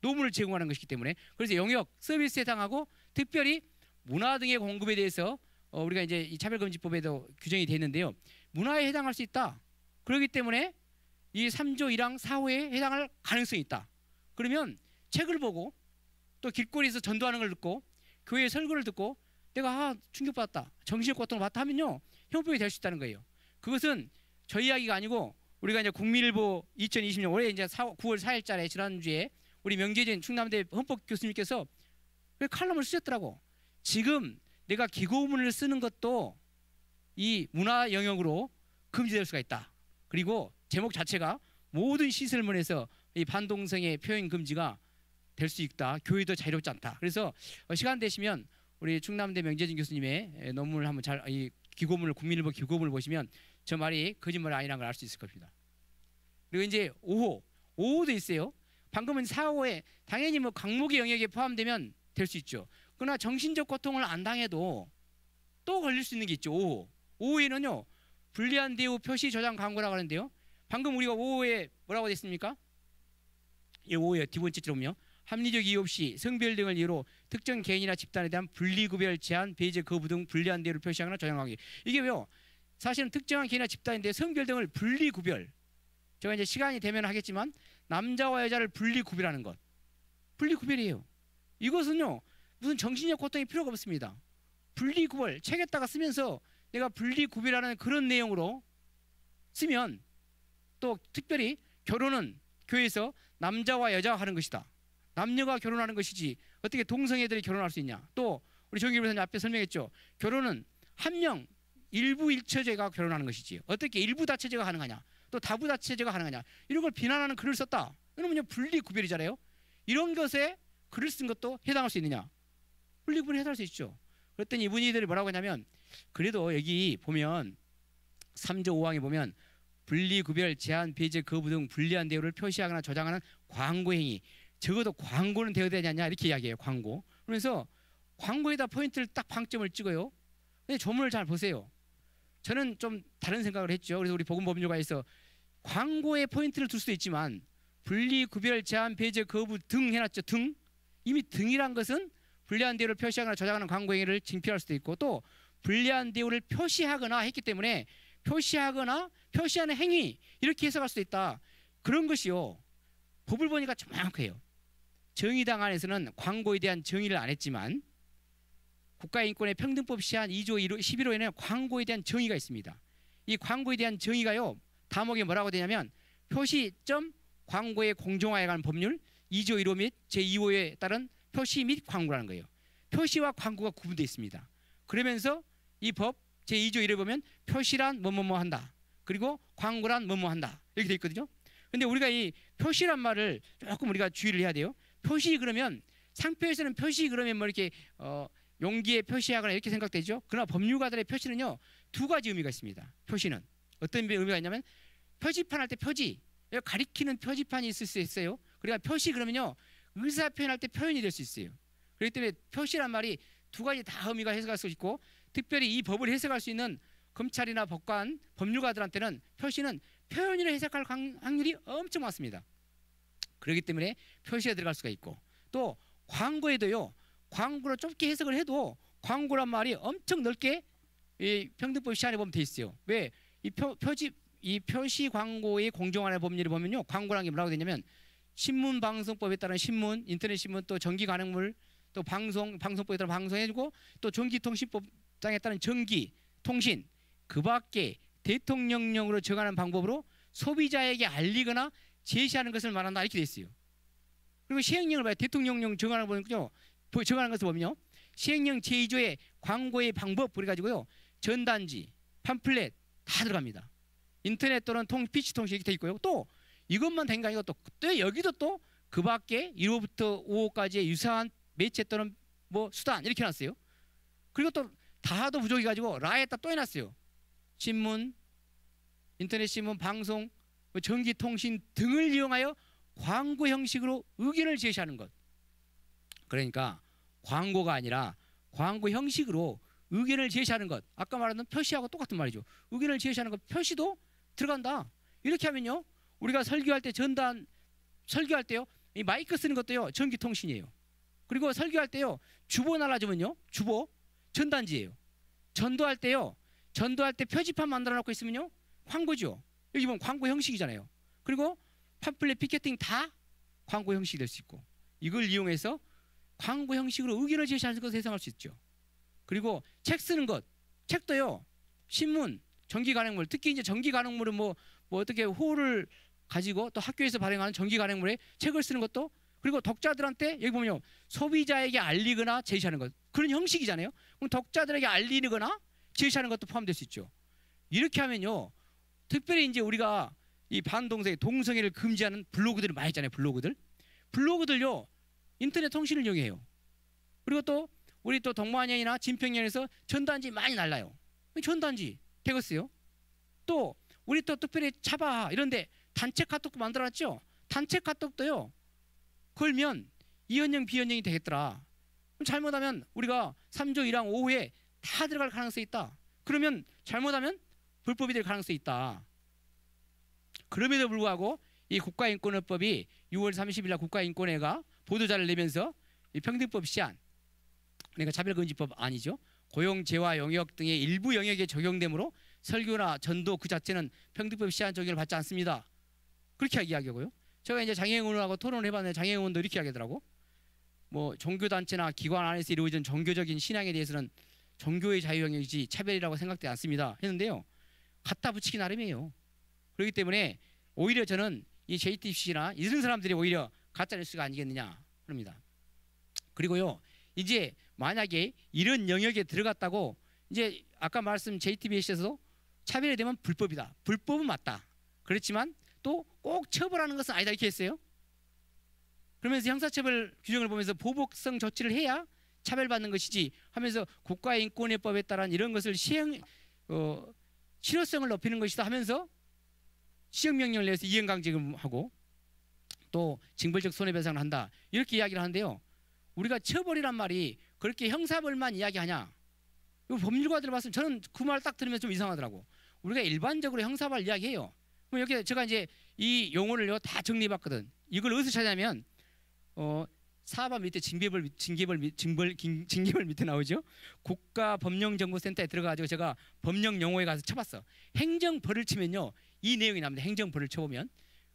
노무를 제공하는 것이기 때문에. 그래서 영역 서비스에 해당하고 특별히 문화 등의 공급에 대해서 우리가 이제 이 차별금지법에도 규정이 되어 있는데요. 문화에 해당할 수 있다. 그렇기 때문에 이 3조 1항 4호에 해당할 가능성이 있다. 그러면 책을 보고 또 길거리에서 전도하는 걸 듣고 교회 설교를 듣고 내가 충격받았다. 정신적 고통을 받았다 하면요. 형법이 될 수 있다는 거예요. 그것은 저희 이야기가 아니고 우리가 이제 국민일보 2020년 올해 이제 9월 4일자에 지난주에 우리 명재진 충남대 헌법 교수님께서 칼럼을 쓰셨더라고. 지금 내가 기고문을 쓰는 것도 이 문화 영역으로 금지될 수가 있다. 그리고 제목 자체가 모든 시설물에서 이 반동성의 표현 금지가 될 수 있다. 교회도 자유롭지 않다. 그래서 시간 되시면 우리 충남대 명재진 교수님의 논문을 한번 이 기고문을 국민일보 기고문을 보시면 저 말이 거짓말 아니라는 걸 알 수 있을 겁니다. 그리고 이제 5호도 있어요. 방금은 4호에 당연히 뭐 강목의 영역에 포함되면 될 수 있죠. 그러나 정신적 고통을 안 당해도 또 걸릴 수 있는 게 있죠. 5호. 5호에는요. 불리한 대우 표시 저장 광고라고 하는데요. 방금 우리가 5호에 뭐라고 됐습니까? 이 5호에 두 번째 줄은요. 합리적 이유 없이 성별 등을 이유로 특정 개인이나 집단에 대한 분리구별 제한, 배제, 거부 등 불리한 대우를 표시하거나 저장하기. 이게 왜요? 사실은 특정한 개인이나 집단인데 성별 등을 분리구별. 제가 이제 시간이 되면 하겠지만 남자와 여자를 분리구별하는 것. 분리구별이에요. 이것은요. 무슨 정신적 고통이 필요가 없습니다. 분리구별. 책에다가 쓰면서 내가 분리구별하는 그런 내용으로 쓰면 또 특별히 결혼은 교회에서 남자와 여자가 하는 것이다. 남녀가 결혼하는 것이지 어떻게 동성애들이 결혼할 수 있냐. 또 우리 정기 변호사님 앞에 설명했죠. 결혼은 한 명 일부 일처제가 결혼하는 것이지 어떻게 일부 다처제가 가능하냐. 또 다부 다처제가 가능하냐. 이런 걸 비난하는 글을 썼다. 그러면 분리구별이잖아요. 이런 것에 글을 쓴 것도 해당할 수 있느냐. 분리구별이 해당할 수 있죠. 그랬더니 이분이들이 뭐라고 하냐면 그래도 여기 보면 3조 5항에 보면 분리구별, 제한, 배제, 거부 등 불리한 대우를 표시하거나 저장하는 광고 행위. 적어도 광고는 되어야 되냐 이렇게 이야기해요. 광고. 그래서 광고에다 포인트를 딱 방점을 찍어요. 근데 조문을 잘 보세요. 저는 좀 다른 생각을 했죠. 그래서 우리 복음법률가에서 광고에 포인트를 둘 수도 있지만 분리구별, 제한, 배제, 거부 등 해놨죠. 등. 이미 등이란 것은 불리한 대우를 표시하거나 저장하는 광고 행위를 징표할 수도 있고 또 불리한 대우를 표시하거나 했기 때문에 표시하거나 표시하는 행위 이렇게 해석할 수도 있다. 그런 것이요. 법을 보니까 정확해요. 정의당 안에서는 광고에 대한 정의를 안 했지만 국가인권의 평등법 시한 2조 11호에는 광고에 대한 정의가 있습니다. 이 광고에 대한 정의가요. 다목에 뭐라고 되냐면 표시점 광고의 공정화에 관한 법률 2조 1호 및 제2호에 따른 표시 및 광고라는 거예요. 표시와 광고가 구분되어 있습니다. 그러면서 이 법 제2조 1호에 보면 표시란 뭐뭐뭐 한다. 그리고 광고란 뭐뭐 한다. 이렇게 되어 있거든요. 근데 우리가 이 표시란 말을 조금 우리가 주의를 해야 돼요. 표시 그러면 상표에서는 표시 그러면 뭐 이렇게 용기에 표시하거나 이렇게 생각되죠. 그러나 법률가들의 표시는요. 두 가지 의미가 있습니다. 표시는 어떤 의미가 있냐면 표지판 할 때 표지 가리키는 표지판이 있을 수 있어요. 그러니까 표시 그러면요. 의사 표현할 때 표현이 될 수 있어요. 그렇기 때문에 표시란 말이 두 가지 다 의미가 해석할 수 있고 특별히 이 법을 해석할 수 있는 검찰이나 법관, 법률가들한테는 표시는 표현으로 해석할 확률이 엄청 많습니다. 그렇기 때문에 표시에 들어갈 수가 있고 또 광고에도요. 광고로 좁게 해석을 해도 광고란 말이 엄청 넓게 이 평등법 시한에 보면 돼 있어요. 왜? 이 표시 광고의 공정화의 법률을 보면요. 광고라는 게 뭐라고 되냐면 신문 방송법에 따른 신문, 인터넷 신문 또 전기 간행물 또 방송법에 따른 방송해주고 또 전기통신법장에 따른 전기, 통신 그 밖에 대통령령으로 정하는 방법으로 소비자에게 알리거나 제시하는 것을 말한다 이렇게 돼 있어요. 그리고 시행령을 봐요. 대통령령 정하는 거는요. 정하는 것을 보면요. 시행령 제2조의 광고의 방법 그래가지고요. 전단지, 팜플렛 다 들어갑니다. 인터넷 또는 PC 통신 이렇게 돼 있고요. 또 이것만 된 게 아니고 또 여기도 또 그 밖에 1호부터 5호까지의 유사한 매체 또는 뭐 수단 이렇게 해놨어요. 그리고 또 다도 부족해가지고 라에다 또 해놨어요. 신문, 인터넷 신문, 방송 전기통신 등을 이용하여 광고 형식으로 의견을 제시하는 것. 그러니까 광고가 아니라 광고 형식으로 의견을 제시하는 것. 아까 말한 표시하고 똑같은 말이죠. 의견을 제시하는 것, 표시도 들어간다. 이렇게 하면요, 우리가 설교할 때 설교할 때요, 이 마이크 쓰는 것도요 전기통신이에요. 그리고 설교할 때요, 주보 날라주면요, 주보 전단지예요. 전도할 때요, 전도할 때 표지판 만들어 놓고 있으면요 광고죠. 여기 보면 광고 형식이잖아요. 그리고 팜플렛, 피켓팅 다 광고 형식이 될 수 있고, 이걸 이용해서 광고 형식으로 의견을 제시하는 것을 해석할 수 있죠. 그리고 책 쓰는 것, 책도요, 신문, 전기 간행물, 특히 이제 전기 간행물은 뭐 어떻게 호를 가지고 또 학교에서 발행하는 전기 간행물에 책을 쓰는 것도, 그리고 독자들한테 여기 보면요, 소비자에게 알리거나 제시하는 것, 그런 형식이잖아요. 그럼 독자들에게 알리거나 제시하는 것도 포함될 수 있죠. 이렇게 하면요, 특별히 이제 우리가 이 반동성애, 동성애를 금지하는 블로그들이 많이 있잖아요. 블로그들요 인터넷 통신을 이용해요. 그리고 또 우리 또 동반연이나 진평연에서 전단지 많이 날라요. 전단지 되겠어요. 또 우리 또 특별히 차바 이런데 단체 카톡도 만들어놨죠. 단체 카톡도요 걸면 이연령 비연령이 되겠더라. 그럼 잘못하면 우리가 3조 1항 5호에 다 들어갈 가능성이 있다. 그러면 잘못하면 불법이 될 가능성이 있다. 그럼에도 불구하고 이 국가인권법이 6월 30일 날 국가인권회가 보도자를 내면서 이 평등법 시한, 그러니까 차별금지법 아니죠, 고용, 재화 영역 등의 일부 영역에 적용되므로 설교나 전도 그 자체는 평등법 시한 적용을 받지 않습니다. 그렇게 이야기하고요. 제가 이제 장애인원하고 토론을 해봤는데 장애인원도 이렇게 하겠더라고. 뭐 종교단체나 기관 안에서 이루어진 종교적인 신앙에 대해서는 종교의 자유 영역이지 차별이라고 생각되지 않습니다 했는데요, 갖다 붙이기 나름이에요. 그렇기 때문에 오히려 저는 이 JTBC나 이런 사람들이 오히려 가짜뉴스가 아니겠느냐 합니다. 그리고요, 이제 만약에 이런 영역에 들어갔다고 이제 아까 말씀 JTBC에서도 차별이 되면 불법이다. 불법은 맞다. 그렇지만 또 꼭 처벌하는 것은 아니다 이렇게 했어요. 그러면서 형사처벌 규정을 보면서 보복성 조치를 해야 차별받는 것이지 하면서 국가인권법에 따른 이런 것을 실효성을 높이는 것이다 하면서 시행명령을 내서 이행강제금 하고 또 징벌적 손해배상을 한다 이렇게 이야기를 하는데요, 우리가 처벌이란 말이 그렇게 형사벌만 이야기하냐, 법률가들 봤으면 저는 그 말 딱 들으면 좀 이상하더라고. 우리가 일반적으로 형사벌 이야기해요. 그럼 여기 제가 이제 이 용어를요 다 정리해봤거든. 이걸 어디서 찾냐면 사법 밑에 징계벌 밑에 나오죠. 국가법령정보센터에 들어가가지고 제가 법령 용어에 가서 쳐봤어. 행정벌을 치면요 이 내용이 나옵니다. 행정벌을 쳐보면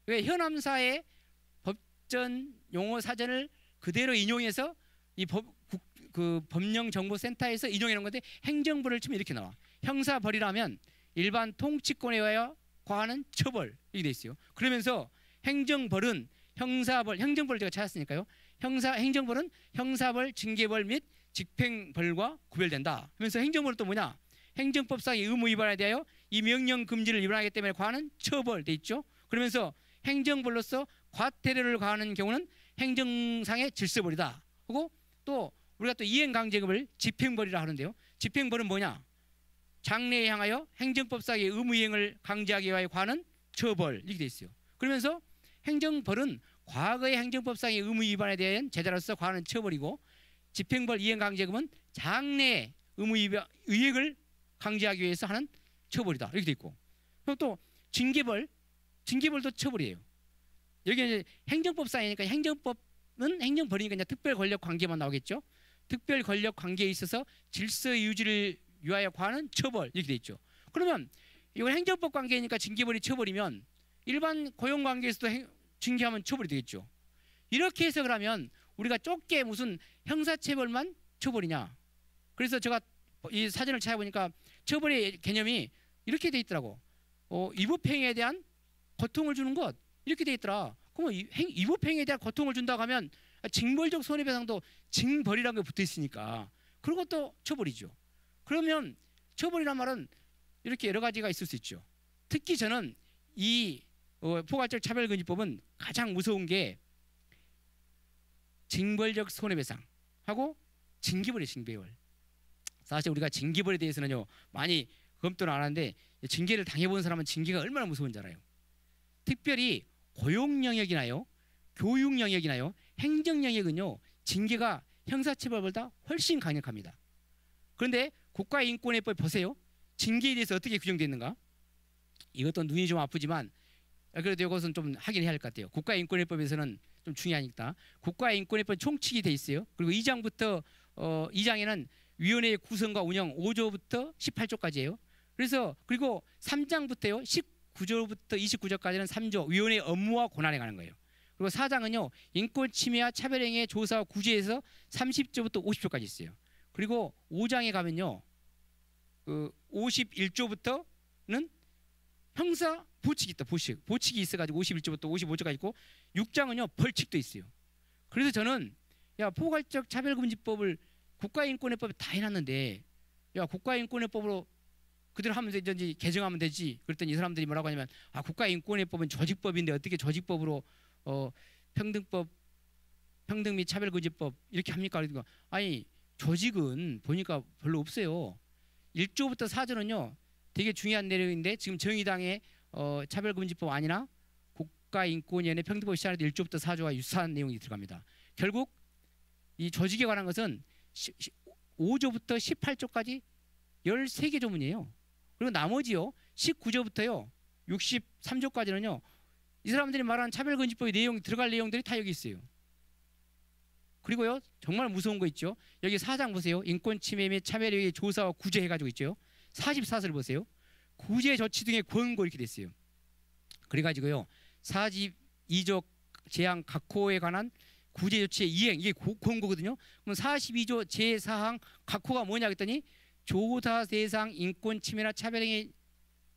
왜 현암사의 법전 용어 사전을 그대로 인용해서 이 법령정보센터에서 인용해 놓은 건데, 행정벌을 치면 이렇게 나와. 형사벌이라면 일반 통치권에 의하여 과하는 처벌 이렇게 돼 있어요. 그러면서 행정벌은 행정벌을 제가 찾았으니까요. 행정벌은 형사벌, 징계벌 및 집행벌과 구별된다. 그러면서 행정벌은 또 뭐냐? 행정법상의 의무 위반에 대하여 이 명령 금지를 위반하기 때문에 과하는 처벌 돼 있죠. 그러면서 행정벌로서 과태료를 가하는 경우는 행정상의 질서벌이다. 하고 또 우리가 또 이행강제금을 집행벌이라 하는데요. 집행벌은 뭐냐? 장래에 향하여 행정법상의 의무 이행을 강제하기 위하여 과하는 처벌 이렇게 돼 있어요. 그러면서 행정벌은 과거의 행정법상의 의무 위반에 대한 제재로서 과하는 처벌이고, 집행벌 이행강제금은 장래의 의무 이행을 강제하기 위해서 하는 처벌이다 이렇게 돼 있고, 그리고 또 징계벌도 처벌이에요. 여기 이제 행정법상이니까 행정법은 행정벌이니까 이제 특별권력관계만 나오겠죠. 특별권력관계에 있어서 질서 유지를 위하여 과하는 처벌 이렇게 돼 있죠. 그러면 이건 행정법 관계니까 징계벌이 처벌이면 일반 고용관계에서도 징계하면 처벌이 되겠죠. 이렇게 해석을 하면 우리가 좁게 무슨 형사처벌만 처벌이냐. 그래서 제가 이 사전을 찾아보니까 처벌의 개념이 이렇게 돼 있더라고. 위법행위에 대한 고통을 주는 것 이렇게 돼 있더라. 그러면 위법행위에 대한 고통을 준다고 하면 징벌적 손해배상도 징벌이라는 게 붙어 있으니까 그런 것도 처벌이죠. 그러면 처벌이란 말은 이렇게 여러 가지가 있을 수 있죠. 특히 저는 이 포괄적 차별금지법은 가장 무서운 게 징벌적 손해배상하고 징계벌이에요. 징계벌. 사실 우리가 징계벌에 대해서는요 많이 검토를 안 하는데, 징계를 당해본 사람은 징계가 얼마나 무서운지 알아요. 특별히 고용 영역이나요, 교육 영역이나요, 행정 영역은요 징계가 형사처벌보다 훨씬 강력합니다. 그런데 국가인권위법 보세요. 징계에 대해서 어떻게 규정되어 있는가? 이것도 눈이 좀 아프지만 그래도 이것은 좀 확인해야 할 것 같아요. 국가인권위법에서는 좀 중요하니까. 국가인권위법 총칙이 돼 있어요. 그리고 2장부터 2장에는 위원회의 구성과 운영 5조부터 18조까지예요. 그래서 그리고 3장부터요 19조부터 29조까지는 3조 위원회의 업무와 권한에 관한 거예요. 그리고 4장은요 인권 침해와 차별행위의 조사와 구제에서 30조부터 50조까지 있어요. 그리고 5장에 가면요 그 51조부터는 형사 보칙이 있다. 보칙이 있어가지고 51조부터 55조까지 있고 6장은요 벌칙도 있어요. 그래서 저는 야 포괄적 차별금지법을 국가인권위법에 다 해놨는데 야 국가인권위법으로 그대로 하면 되지 개정하면 되지. 그랬더니 이 사람들이 뭐라고 하냐면 아 국가인권위법은 조직법인데 어떻게 조직법으로 평등법 평등 및 차별금지법 이렇게 합니까? 그러니까 아니 조직은 보니까 별로 없어요. 1조부터 4조는요 되게 중요한 내용인데 지금 정의당의 차별금지법 아니나 국가인권위원회 평등법 시작할 때 1조부터 4조와 유사한 내용이 들어갑니다. 결국 이 조직에 관한 것은 5조부터 18조까지 13개 조문이에요. 그리고 나머지요 19조부터요 63조까지는요 이 사람들이 말하는 차별금지법의 내용 들어갈 내용들이 다 여기 있어요. 그리고요 정말 무서운 거 있죠. 여기 4장 보세요. 인권침해 및 차별행위 조사와 구제 해가지고 있죠. 44서를 보세요. 구제 조치 등의 권고 이렇게 됐어요. 그래가지고요 42조 제한 각호에 관한 구제 조치의 이행 이게 권고거든요. 그럼 42조 제4항 각호가 뭐냐 했더니 조사 대상 인권 침해나 차별행위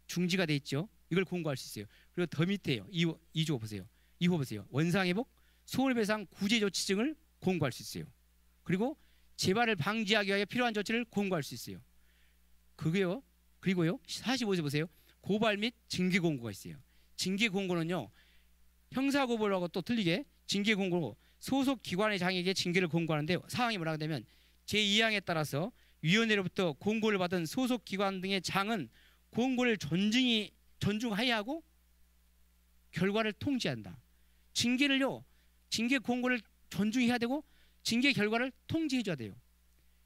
중지가 돼 있죠. 이걸 권고할 수 있어요. 그리고 더 밑에요. 2조 보세요. 2호 보세요. 원상회복, 손해배상 구제 조치 등을 권고할 수 있어요. 그리고 재발을 방지하기 위하여 필요한 조치를 권고할 수 있어요. 그게요. 그리고요 45조 보세요. 고발 및 징계 권고가 있어요. 징계 권고는요 형사고발하고 또 틀리게 징계 권고 소속 기관의 장에게 징계를 권고하는데 사항이 뭐라고 하냐면 제2항에 따라서 위원회로부터 권고를 받은 소속 기관 등의 장은 권고를 존중하여야 하고 결과를 통지한다. 징계를요 징계 권고를 존중해야 되고 징계 결과를 통지해 줘야 돼요.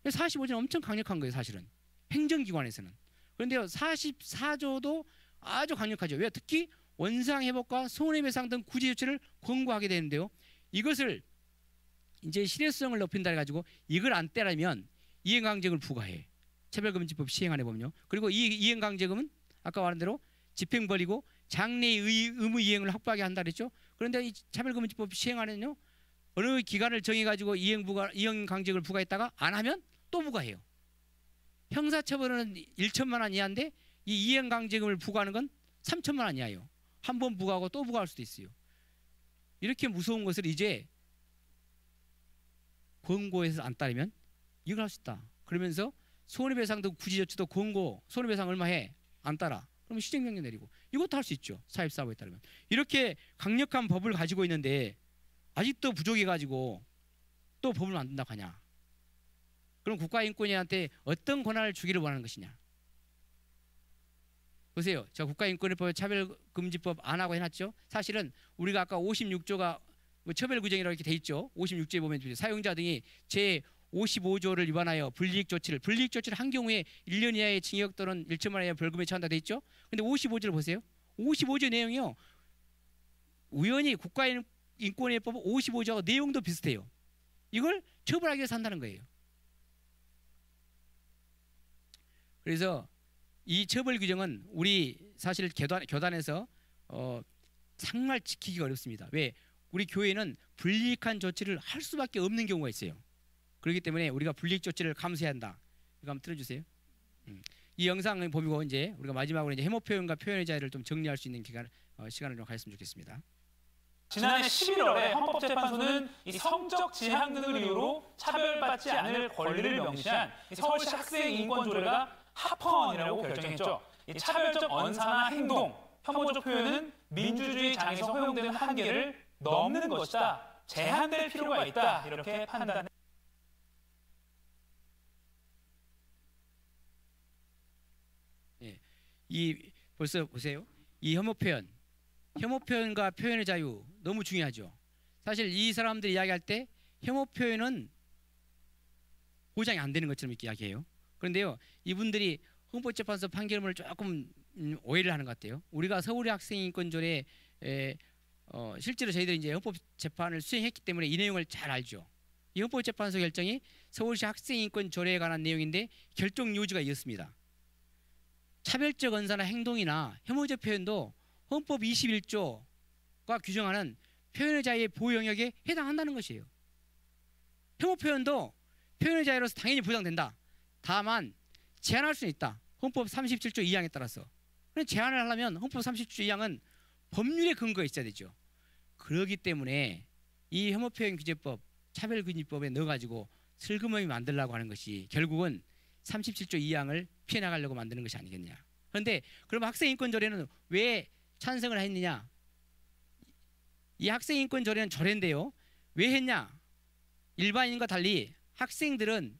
45조는 엄청 강력한 거예요 사실은 행정기관에서는. 그런데요 44조도 아주 강력하죠. 왜? 특히 원상회복과 손해배상 등 구제 조치를 권고하게 되는데요. 이것을 이제 실효성을 높인다 해가지고 이걸 안 떼라면 이행강제금을 부과해. 차별금지법 시행안에 보면요. 그리고 이 이행강제금은 아까 말한 대로 집행벌이고 장래의 의무 이행을 확보하게 한다 그랬죠. 그런데 이 차별금지법 시행안에는요. 어느 기간을 정해가지고 이행강제금을 부과했다가 안 하면 또 부과해요. 형사처벌은 1천만 원 이하인데 이 이행강제금을 부과하는 건 3천만 원 이하예요. 한 번 부과하고 또 부과할 수도 있어요. 이렇게 무서운 것을 이제 권고해서 안 따르면 이걸 할 수 있다. 그러면서 손해배상 등 구제조치도 권고 손해배상 얼마 해? 안 따라. 그러면 시정명령 내리고 이것도 할 수 있죠. 사입사고에 따르면. 이렇게 강력한 법을 가지고 있는데 아직도 부족해가지고 또 법을 만든다고 하냐. 그럼 국가인권위한테 어떤 권한을 주기를 원하는 것이냐. 보세요. 저 국가인권위법 차별금지법 안 하고 해놨죠. 사실은 우리가 아까 56조가 뭐 처벌규정이라고 이렇게 돼 있죠. 56조에 보면 사용자 등이 제55조를 위반하여 불이익조치를 한 경우에 1년 이하의 징역 또는 1천만 원 이하의 벌금에 처한다 돼 있죠. 근데 55조를 보세요. 55조 내용이요. 우연히 국가인권위법 55조하고 내용도 비슷해요. 이걸 처벌하기 위해서 한다는 거예요. 그래서 이 처벌 규정은 우리 사실 교단에서 정말 지키기가 어렵습니다. 왜? 우리 교회는 불이익한 조치를 할 수밖에 없는 경우가 있어요. 그렇기 때문에 우리가 불이익 조치를 감수해야 한다. 이거 한번 틀어주세요. 이 영상을 보고 이제 우리가 마지막으로 이제 해모 표현과 표현의 자유를 좀 정리할 수 있는 시간을 좀 가졌으면 좋겠습니다. 지난해 11월에 헌법재판소는 이 성적 지향 등을 이유로 차별받지 않을 권리를 명시한 서울시 학생 인권조례가 합헌이라고 결정했죠. 이 차별적 언사나 행동, 혐오적 표현은 민주주의 장에서 허용되는 한계를 넘는 것이다. 제한될 필요가 있다. 이렇게 판단했습니다. 이 벌써 보세요. 이 혐오 표현 혐오 표현과 표현의 자유 너무 중요하죠. 사실 이 사람들이 이야기할 때 혐오 표현은 보장이 안 되는 것처럼 이렇게 이야기해요. 그런데요, 이분들이 헌법재판소 판결문을 조금 오해를 하는 것 같아요. 우리가 서울의 학생인권조례 실제로 저희들이 이제 헌법재판을 수행했기 때문에 이 내용을 잘 알죠. 이 헌법재판소 결정이 서울시 학생인권조례에 관한 내용인데 결정 요지가 이었습니다. 차별적 언사나 행동이나 혐오적 표현도 헌법 21조가 규정하는 표현의 자유의 보호 영역에 해당한다는 것이에요. 혐오 표현도 표현의 자유로서 당연히 보장된다. 다만 제한할 수는 있다. 헌법 37조 2항에 따라서. 그런데 제한을 하려면 헌법 37조 2항은 법률의 근거가 있어야 되죠. 그렇기 때문에 이 혐오표현규제법, 차별금지법에 넣어가지고 슬그머니 만들려고 하는 것이 결국은 37조 2항을 피해 나가려고 만드는 것이 아니겠냐. 그런데 그럼 학생인권조례는 왜 찬성을 했느냐? 이 학생인권조례는 조례인데요. 왜 했냐? 일반인과 달리 학생들은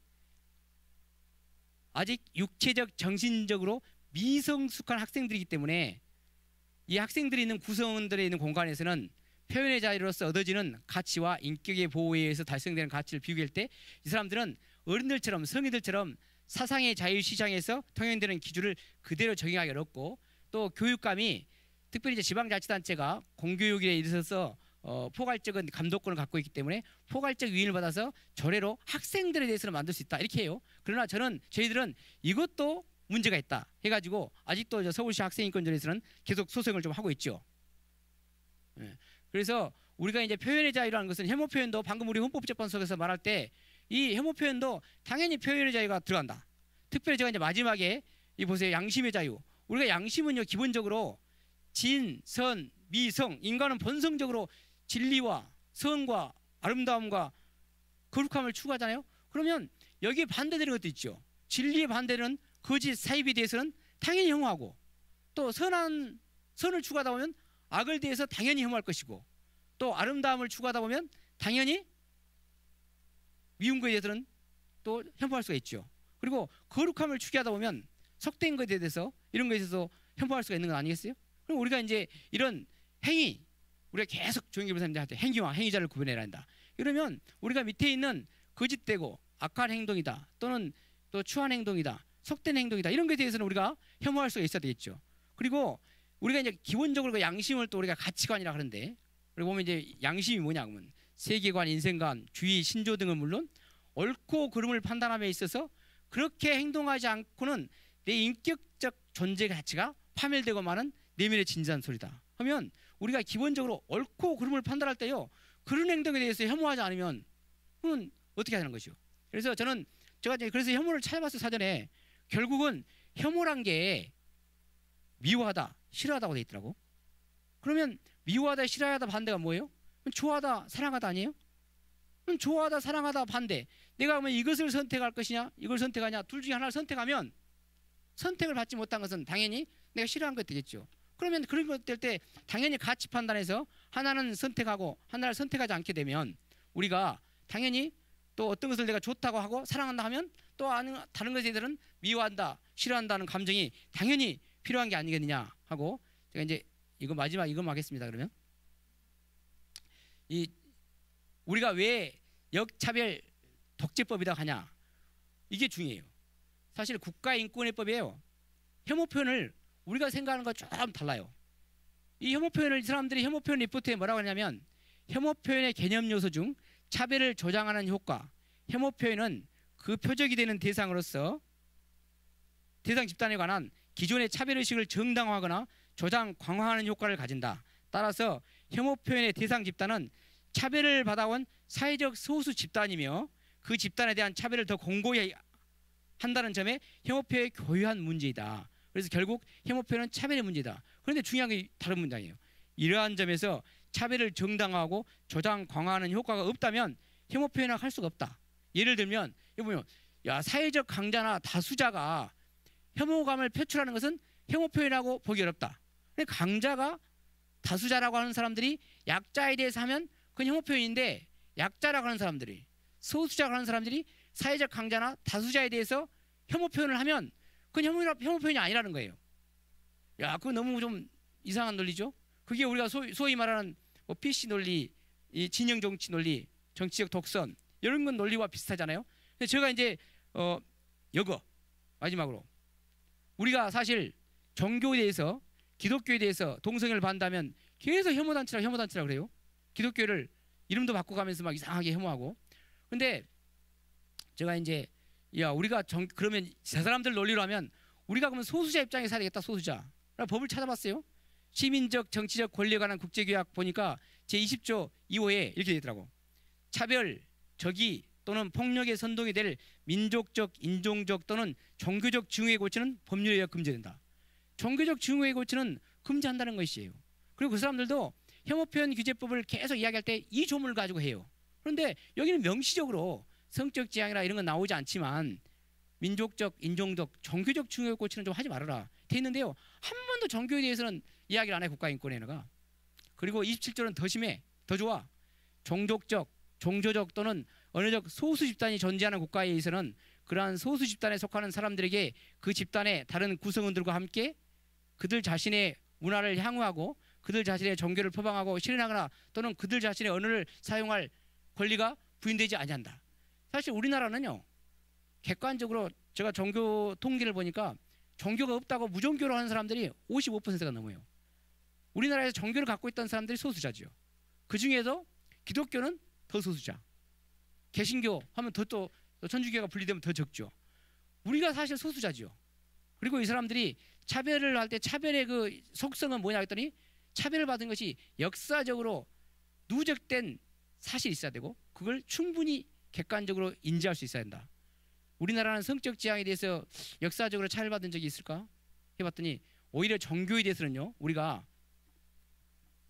아직 육체적, 정신적으로 미성숙한 학생들이기 때문에 이 학생들이 있는 구성원들에 있는 공간에서는 표현의 자유로서 얻어지는 가치와 인격의 보호에 의해서 달성되는 가치를 비교할 때 이 사람들은 어른들처럼 성인들처럼 사상의 자유시장에서 통용되는 기준을 그대로 적용하기 어렵고 또 교육감이 특별히 이제 지방자치단체가 공교육에 있어서 포괄적인 감독권을 갖고 있기 때문에 포괄적 위임을 받아서 조례로 학생들에 대해서는 만들 수 있다 이렇게 해요. 그러나 저희들은 이것도 문제가 있다 해가지고 아직도 서울시 학생인권조례에서는 계속 소송을 좀 하고 있죠. 그래서 우리가 이제 표현의 자유라는 것은 혐오 표현도 방금 우리 헌법재판소에서 말할 때 이 혐오 표현도 당연히 표현의 자유가 들어간다. 특별히 제가 이제 마지막에 이 보세요. 양심의 자유. 우리가 양심은요 기본적으로 진, 선, 미, 성. 인간은 본성적으로 진리와 선과 아름다움과 거룩함을 추구하잖아요. 그러면 여기에 반대되는 것도 있죠. 진리의 반대는 거짓, 사입에 대해서는 당연히 혐오하고 또 선을 추구하다 보면 악을 대해서 당연히 혐오할 것이고 또 아름다움을 추구하다 보면 당연히 미운 것에 대해서는 또 혐오할 수가 있죠. 그리고 거룩함을 추구하다 보면 속된 것에 대해서 이런 것에 대해서 혐오할 수가 있는 건 아니겠어요? 그럼 우리가 이제 이런 행위 우리가 계속 조영기 변호사님한테 행위와 행위자를 구분해야 한다. 이러면 우리가 밑에 있는 거짓되고 악한 행동이다 또는 또 추한 행동이다 속된 행동이다 이런 것에 대해서는 우리가 혐오할 수가 있어야 되겠죠. 그리고 우리가 이제 기본적으로 그 양심을 또 우리가 가치관이라 하는데 그리고 보면 이제 양심이 뭐냐 하면 세계관, 인생관, 주의, 신조 등은 물론 옳고 그름을 판단함에 있어서 그렇게 행동하지 않고는 내 인격적 존재 가치가 파멸되고 마는 내면의 진지한 소리다. 하면 우리가 기본적으로 옳고 그름을 판단할 때요 그런 행동에 대해서 혐오하지 않으면 그건 어떻게 하는 것이요. 그래서 제가 그래서 혐오를 찾아봤어요. 사전에 결국은 혐오란 게 미워하다, 싫어하다고 돼 있더라고. 그러면 미워하다, 싫어하다 반대가 뭐예요? 좋아하다, 사랑하다 아니에요? 그럼 좋아하다, 사랑하다 반대. 내가 그러면 이것을 선택할 것이냐, 이걸 선택하냐, 둘 중에 하나를 선택하면 선택을 받지 못한 것은 당연히 내가 싫어한 것 되겠죠. 그러면 그런 것 될 때 당연히 가치 판단해서 하나는 선택하고 하나를 선택하지 않게 되면 우리가 당연히 또 어떤 것을 내가 좋다고 하고 사랑한다 하면 또 다른 것에 대해서는 미워한다, 싫어한다는 감정이 당연히 필요한 게 아니겠느냐 하고 제가 이제 이거 마지막 이거 하겠습니다. 그러면 우리가 왜 역차별 독재법이라고 하냐 이게 중요해요. 사실 국가인권의법이에요. 혐오 표현을 우리가 생각하는 것 좀 달라요. 이 혐오 표현을 이 사람들이 혐오 표현 리포트에 뭐라고 하냐면 혐오 표현의 개념 요소 중 차별을 조장하는 효과, 혐오 표현은 그 표적이 되는 대상으로서 대상 집단에 관한 기존의 차별의식을 정당화하거나 조장, 강화하는 효과를 가진다. 따라서 혐오 표현의 대상 집단은 차별을 받아온 사회적 소수 집단이며 그 집단에 대한 차별을 더 공고히 한다는 점에 혐오 표현의 교묘한 문제이다. 그래서 결국 혐오 표현은 차별의 문제다. 그런데 중요한 게 다른 문장이에요. 이러한 점에서 차별을 정당화하고 조장, 강화하는 효과가 없다면 혐오 표현을 할 수가 없다. 예를 들면 여기 보면 사회적 강자나 다수자가 혐오감을 표출하는 것은 혐오 표현하고 보기 어렵다. 강자가 다수자라고 하는 사람들이 약자에 대해서 하면 그건 혐오 표현인데 약자라고 하는 사람들이 소수자라고 하는 사람들이 사회적 강자나 다수자에 대해서 혐오 표현을 하면 그건 혐오 표현이 아니라는 거예요. 그거 너무 좀 이상한 논리죠. 그게 우리가 소위 말하는 뭐 PC 논리, 이 진영 정치 논리, 정치적 독선 이런 건 논리와 비슷하잖아요. 근데 제가 이제 여거 마지막으로 우리가 사실 종교에 대해서 기독교에 대해서 동성애를 반다면 계속 혐오단체라 그래요. 기독교를 이름도 바꿔가면서 막 이상하게 혐오하고. 근데 제가 이제 야 우리가 그러면 저 사람들 논리로 하면 우리가 그러면 소수자 입장에 서야 되겠다. 소수자. 법을 찾아봤어요. 시민적 정치적 권리에 관한 국제규약 보니까 제20조 2호에 이렇게 되더라고. 차별, 적의 또는 폭력의 선동이 될 민족적, 인종적 또는 종교적 징후의 고치는 법률에 의해 금지된다. 종교적 징후의 고치는 금지한다는 것이에요. 그리고 그 사람들도 혐오표현 규제법을 계속 이야기할 때 이 조문을 가지고 해요. 그런데 여기는 명시적으로 성적 지향이나 이런 건 나오지 않지만 민족적, 인종적, 종교적 징후의 고치는 좀 하지 말아라 돼 있는데요. 한 번도 종교에 대해서는 이야기를 안 해 국가인권위원회가. 그리고 27조는 더 심해, 더 좋아. 종족적, 종교적 또는 언어적 소수 집단이 존재하는 국가에 의해서는 그러한 소수 집단에 속하는 사람들에게 그 집단의 다른 구성원들과 함께 그들 자신의 문화를 향유하고 그들 자신의 종교를 표방하고 실현하거나 또는 그들 자신의 언어를 사용할 권리가 부인되지 아니한다. 사실 우리나라는요, 객관적으로 제가 종교 통계를 보니까 종교가 없다고 무종교로 하는 사람들이 55%가 넘어요. 우리나라에서 종교를 갖고 있던 사람들이 소수자죠. 그 중에도 기독교는 더 소수자. 개신교 하면 또 천주교가 분리되면 더 적죠. 우리가 사실 소수자죠. 그리고 이 사람들이 차별을 할 때 차별의 그 속성은 뭐냐 했더니 차별을 받은 것이 역사적으로 누적된 사실이 있어야 되고 그걸 충분히 객관적으로 인지할 수 있어야 된다. 우리나라는 성적 지향에 대해서 역사적으로 차별받은 적이 있을까? 해봤더니 오히려 종교에 대해서는요. 우리가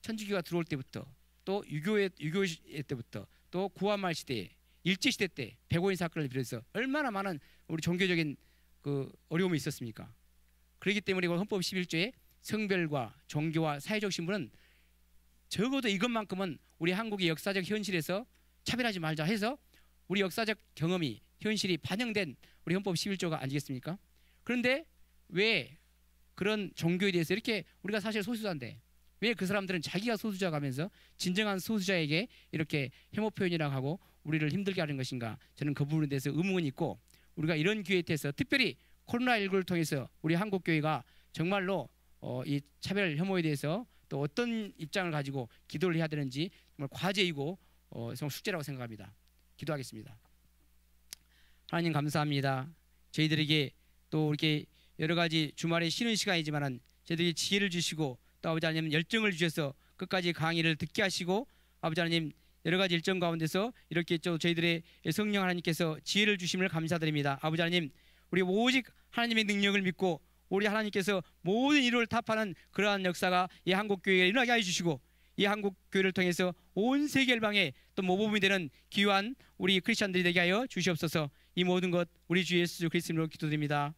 천주교가 들어올 때부터 또 유교 때부터 또 구한말 시대에 일제시대 때 백오인 사건을 비롯해서 얼마나 많은 우리 종교적인 그 어려움이 있었습니까? 그렇기 때문에 헌법 11조에 성별과 종교와 사회적 신분은 적어도 이것만큼은 우리 한국의 역사적 현실에서 차별하지 말자 해서 우리 역사적 경험이 현실이 반영된 우리 헌법 11조가 아니겠습니까? 그런데 왜 그런 종교에 대해서 이렇게 우리가 사실 소수자인데 왜 그 사람들은 자기가 소수자가 하면서 진정한 소수자에게 이렇게 혐오 표현이라고 하고 우리를 힘들게 하는 것인가? 저는 그 부분에 대해서 의문이 있고 우리가 이런 기회에 대해서 특별히 코로나19를 통해서 우리 한국교회가 정말로 이 차별 혐오에 대해서 또 어떤 입장을 가지고 기도를 해야 되는지 정말 과제이고 정말 숙제라고 생각합니다. 기도하겠습니다. 하나님 감사합니다. 저희들에게 또 이렇게 여러 가지 주말에 쉬는 시간이지만은 저희들에게 지혜를 주시고 또 아버지 하나님 열정을 주셔서 끝까지 강의를 듣게 하시고 아버지 하나님 여러 가지 일정 가운데서 이렇게 또 저희들의 성령 하나님께서 지혜를 주심을 감사드립니다. 아버지 하나님 우리 오직 하나님의 능력을 믿고 우리 하나님께서 모든 일을 답하는 그러한 역사가 이 한국교회에 일어나게 해주시고 이 한국교회를 통해서 온 세계 열방에 또 모범이 되는 귀한 우리 크리스찬들이 되게 하여 주시옵소서. 이 모든 것 우리 주 예수 그리스도로 기도드립니다.